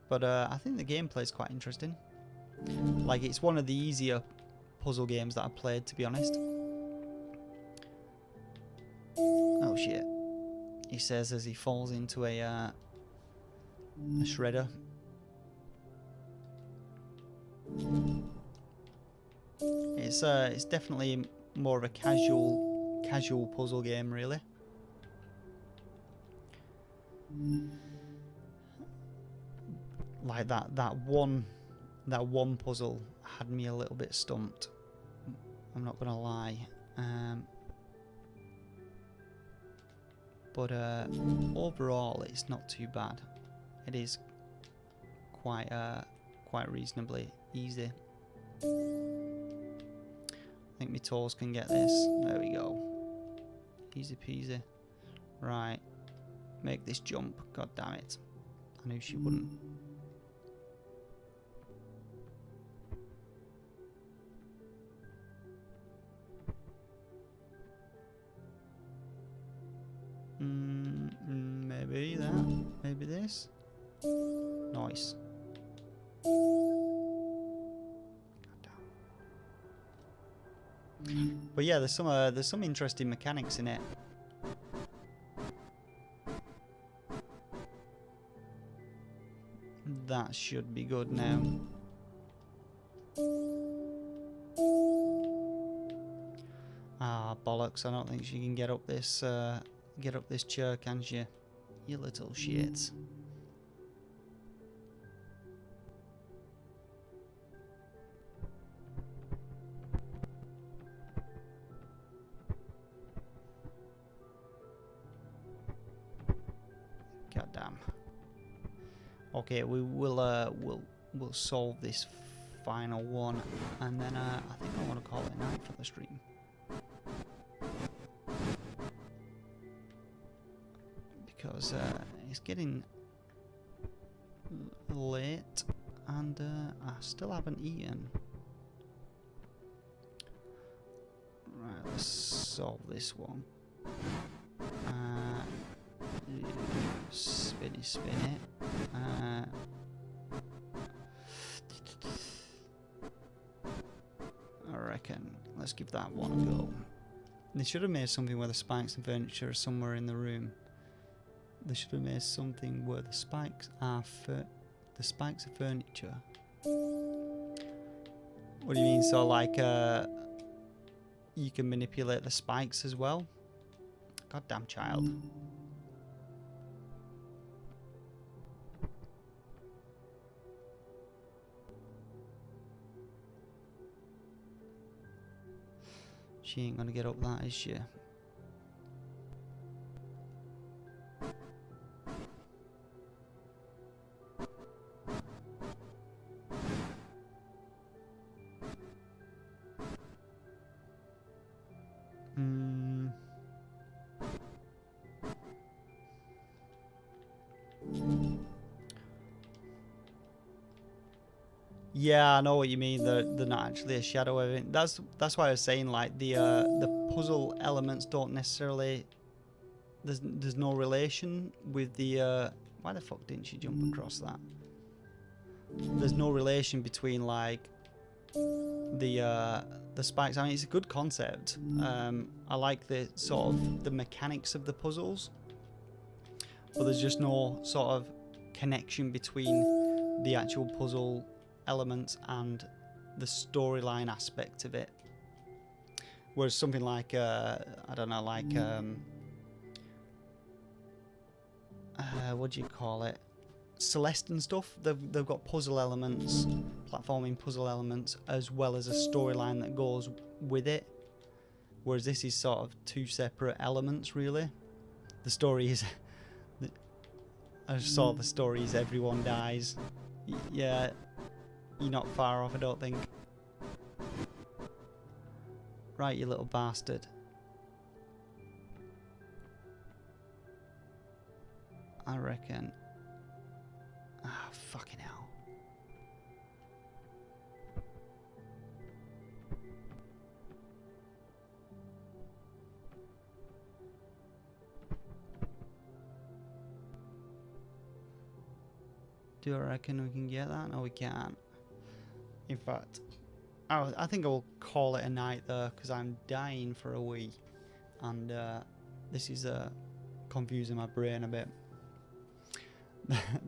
But I think the gameplay is quite interesting. Like, it's one of the easier puzzle games that I've played, to be honest. Oh shit. He says as he falls into a shredder. It's definitely more of a casual puzzle game, really. Like that one puzzle had me a little bit stumped. I'm not gonna lie. But overall, it's not too bad. It is quite reasonably easy. I think my toes can get this. There we go. Easy peasy. Right. Make this jump. God damn it. I knew she wouldn't. Maybe that. Maybe this. Nice. But yeah, there's some interesting mechanics in it. That should be good now. Ah, bollocks! I don't think she can get up this chair, can she? You little shit. God damn. Okay, we'll solve this final one, and then I think I want to call it a night for the stream. Because it's getting late and I still haven't eaten. Right, let's solve this one. Spinny, spin it. I reckon let's give that one a go. They should have made something where the spikes and furniture are somewhere in the room. They should have made something where the spikes are furniture. What do you mean? So like you can manipulate the spikes as well? Goddamn child. She ain't gonna get up that, is she? Yeah, I know what you mean. They're not actually a shadow of it. That's why I was saying like the puzzle elements don't necessarily. There's no relation with the. Why the fuck didn't she jump across that? There's no relation between like the spikes. I mean, it's a good concept. I like the sort of the mechanics of the puzzles, but there's just no sort of connection between the actual puzzle elements and the storyline aspect of it. Whereas something like I don't know, like what do you call it? Celeste and stuff. They've got puzzle elements, platforming puzzle elements, as well as a storyline that goes with it. Whereas this is sort of two separate elements, really. The story is, I just saw the story is everyone dies. Yeah. You're not far off, I don't think. Right, you little bastard. I reckon. Ah, fucking hell. Do I reckon we can get that? No, we can't. In fact, I think I will call it a night there because I'm dying for a wee, and this is confusing my brain a bit.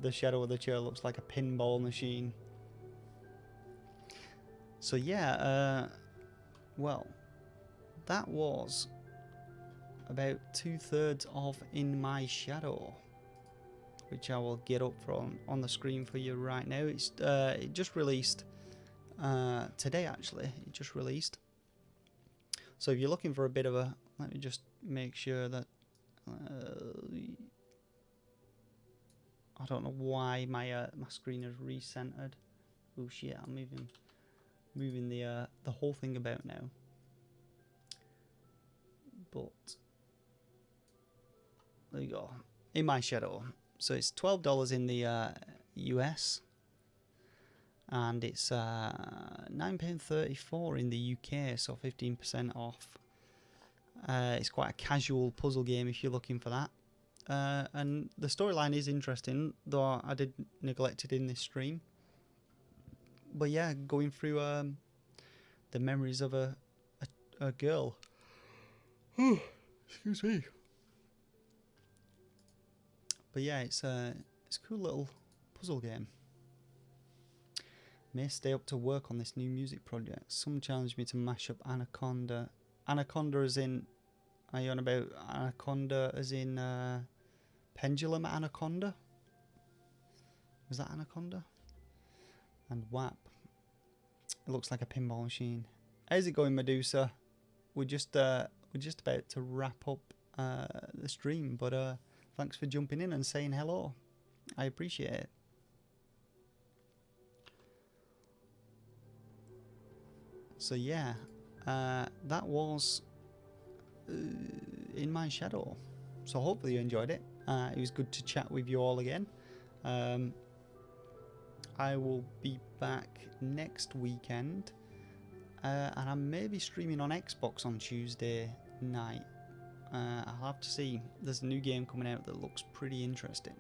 The shadow of the chair looks like a pinball machine. So yeah, well, that was about 2/3 of In My Shadow, which I will get up from on the screen for you right now. It's it just released. Today actually, it just released. So if you're looking for a bit of a, let me just make sure that I don't know why my my screen is recentered. Oh shit! I'm moving the whole thing about now. But there you go. In My Shadow. So it's $12 in the US. And it's £9.34 in the UK, so 15% off. It's quite a casual puzzle game if you're looking for that. And the storyline is interesting, though I did neglect it in this stream. But yeah, going through the memories of a a girl. Excuse me. But yeah, it's a cool little puzzle game. May stay up to work on this new music project. Some challenged me to mash up Anaconda. Anaconda as in... Are you on about Anaconda as in Pendulum Anaconda? Was that Anaconda? And WAP. It looks like a pinball machine. How's it going, Medusa? We're just about to wrap up the stream, but thanks for jumping in and saying hello. I appreciate it. So yeah, that was In My Shadow. So hopefully you enjoyed it. It was good to chat with you all again. I will be back next weekend, and I may be streaming on Xbox on Tuesday night. I'll have to see. There's a new game coming out that looks pretty interesting.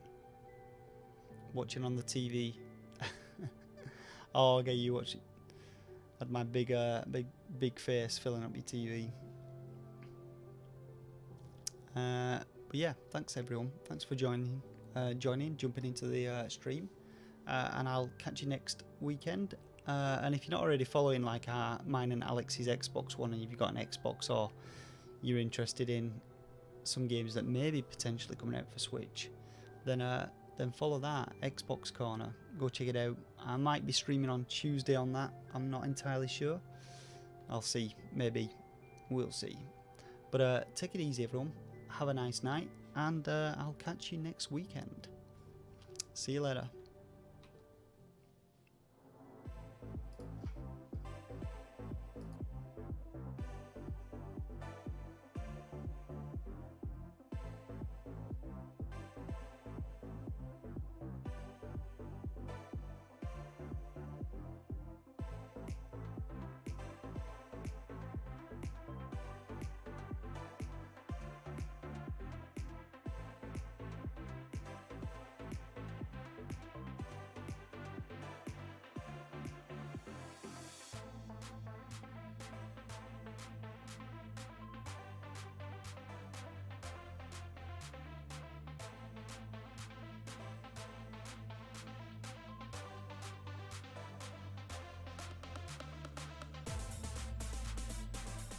Watching on the TV. Oh, okay, you watch it. Had my big face filling up your TV. But yeah, thanks everyone. Thanks for jumping into the stream. And I'll catch you next weekend. And if you're not already following like mine and Alex's Xbox One, and if you've got an Xbox or you're interested in some games that may be potentially coming out for Switch, then follow that Xbox Corner. Go check it out. I might be streaming on Tuesday on that. I'm not entirely sure. I'll see. Maybe. We'll see. But take it easy, everyone. Have a nice night, and I'll catch you next weekend. See you later.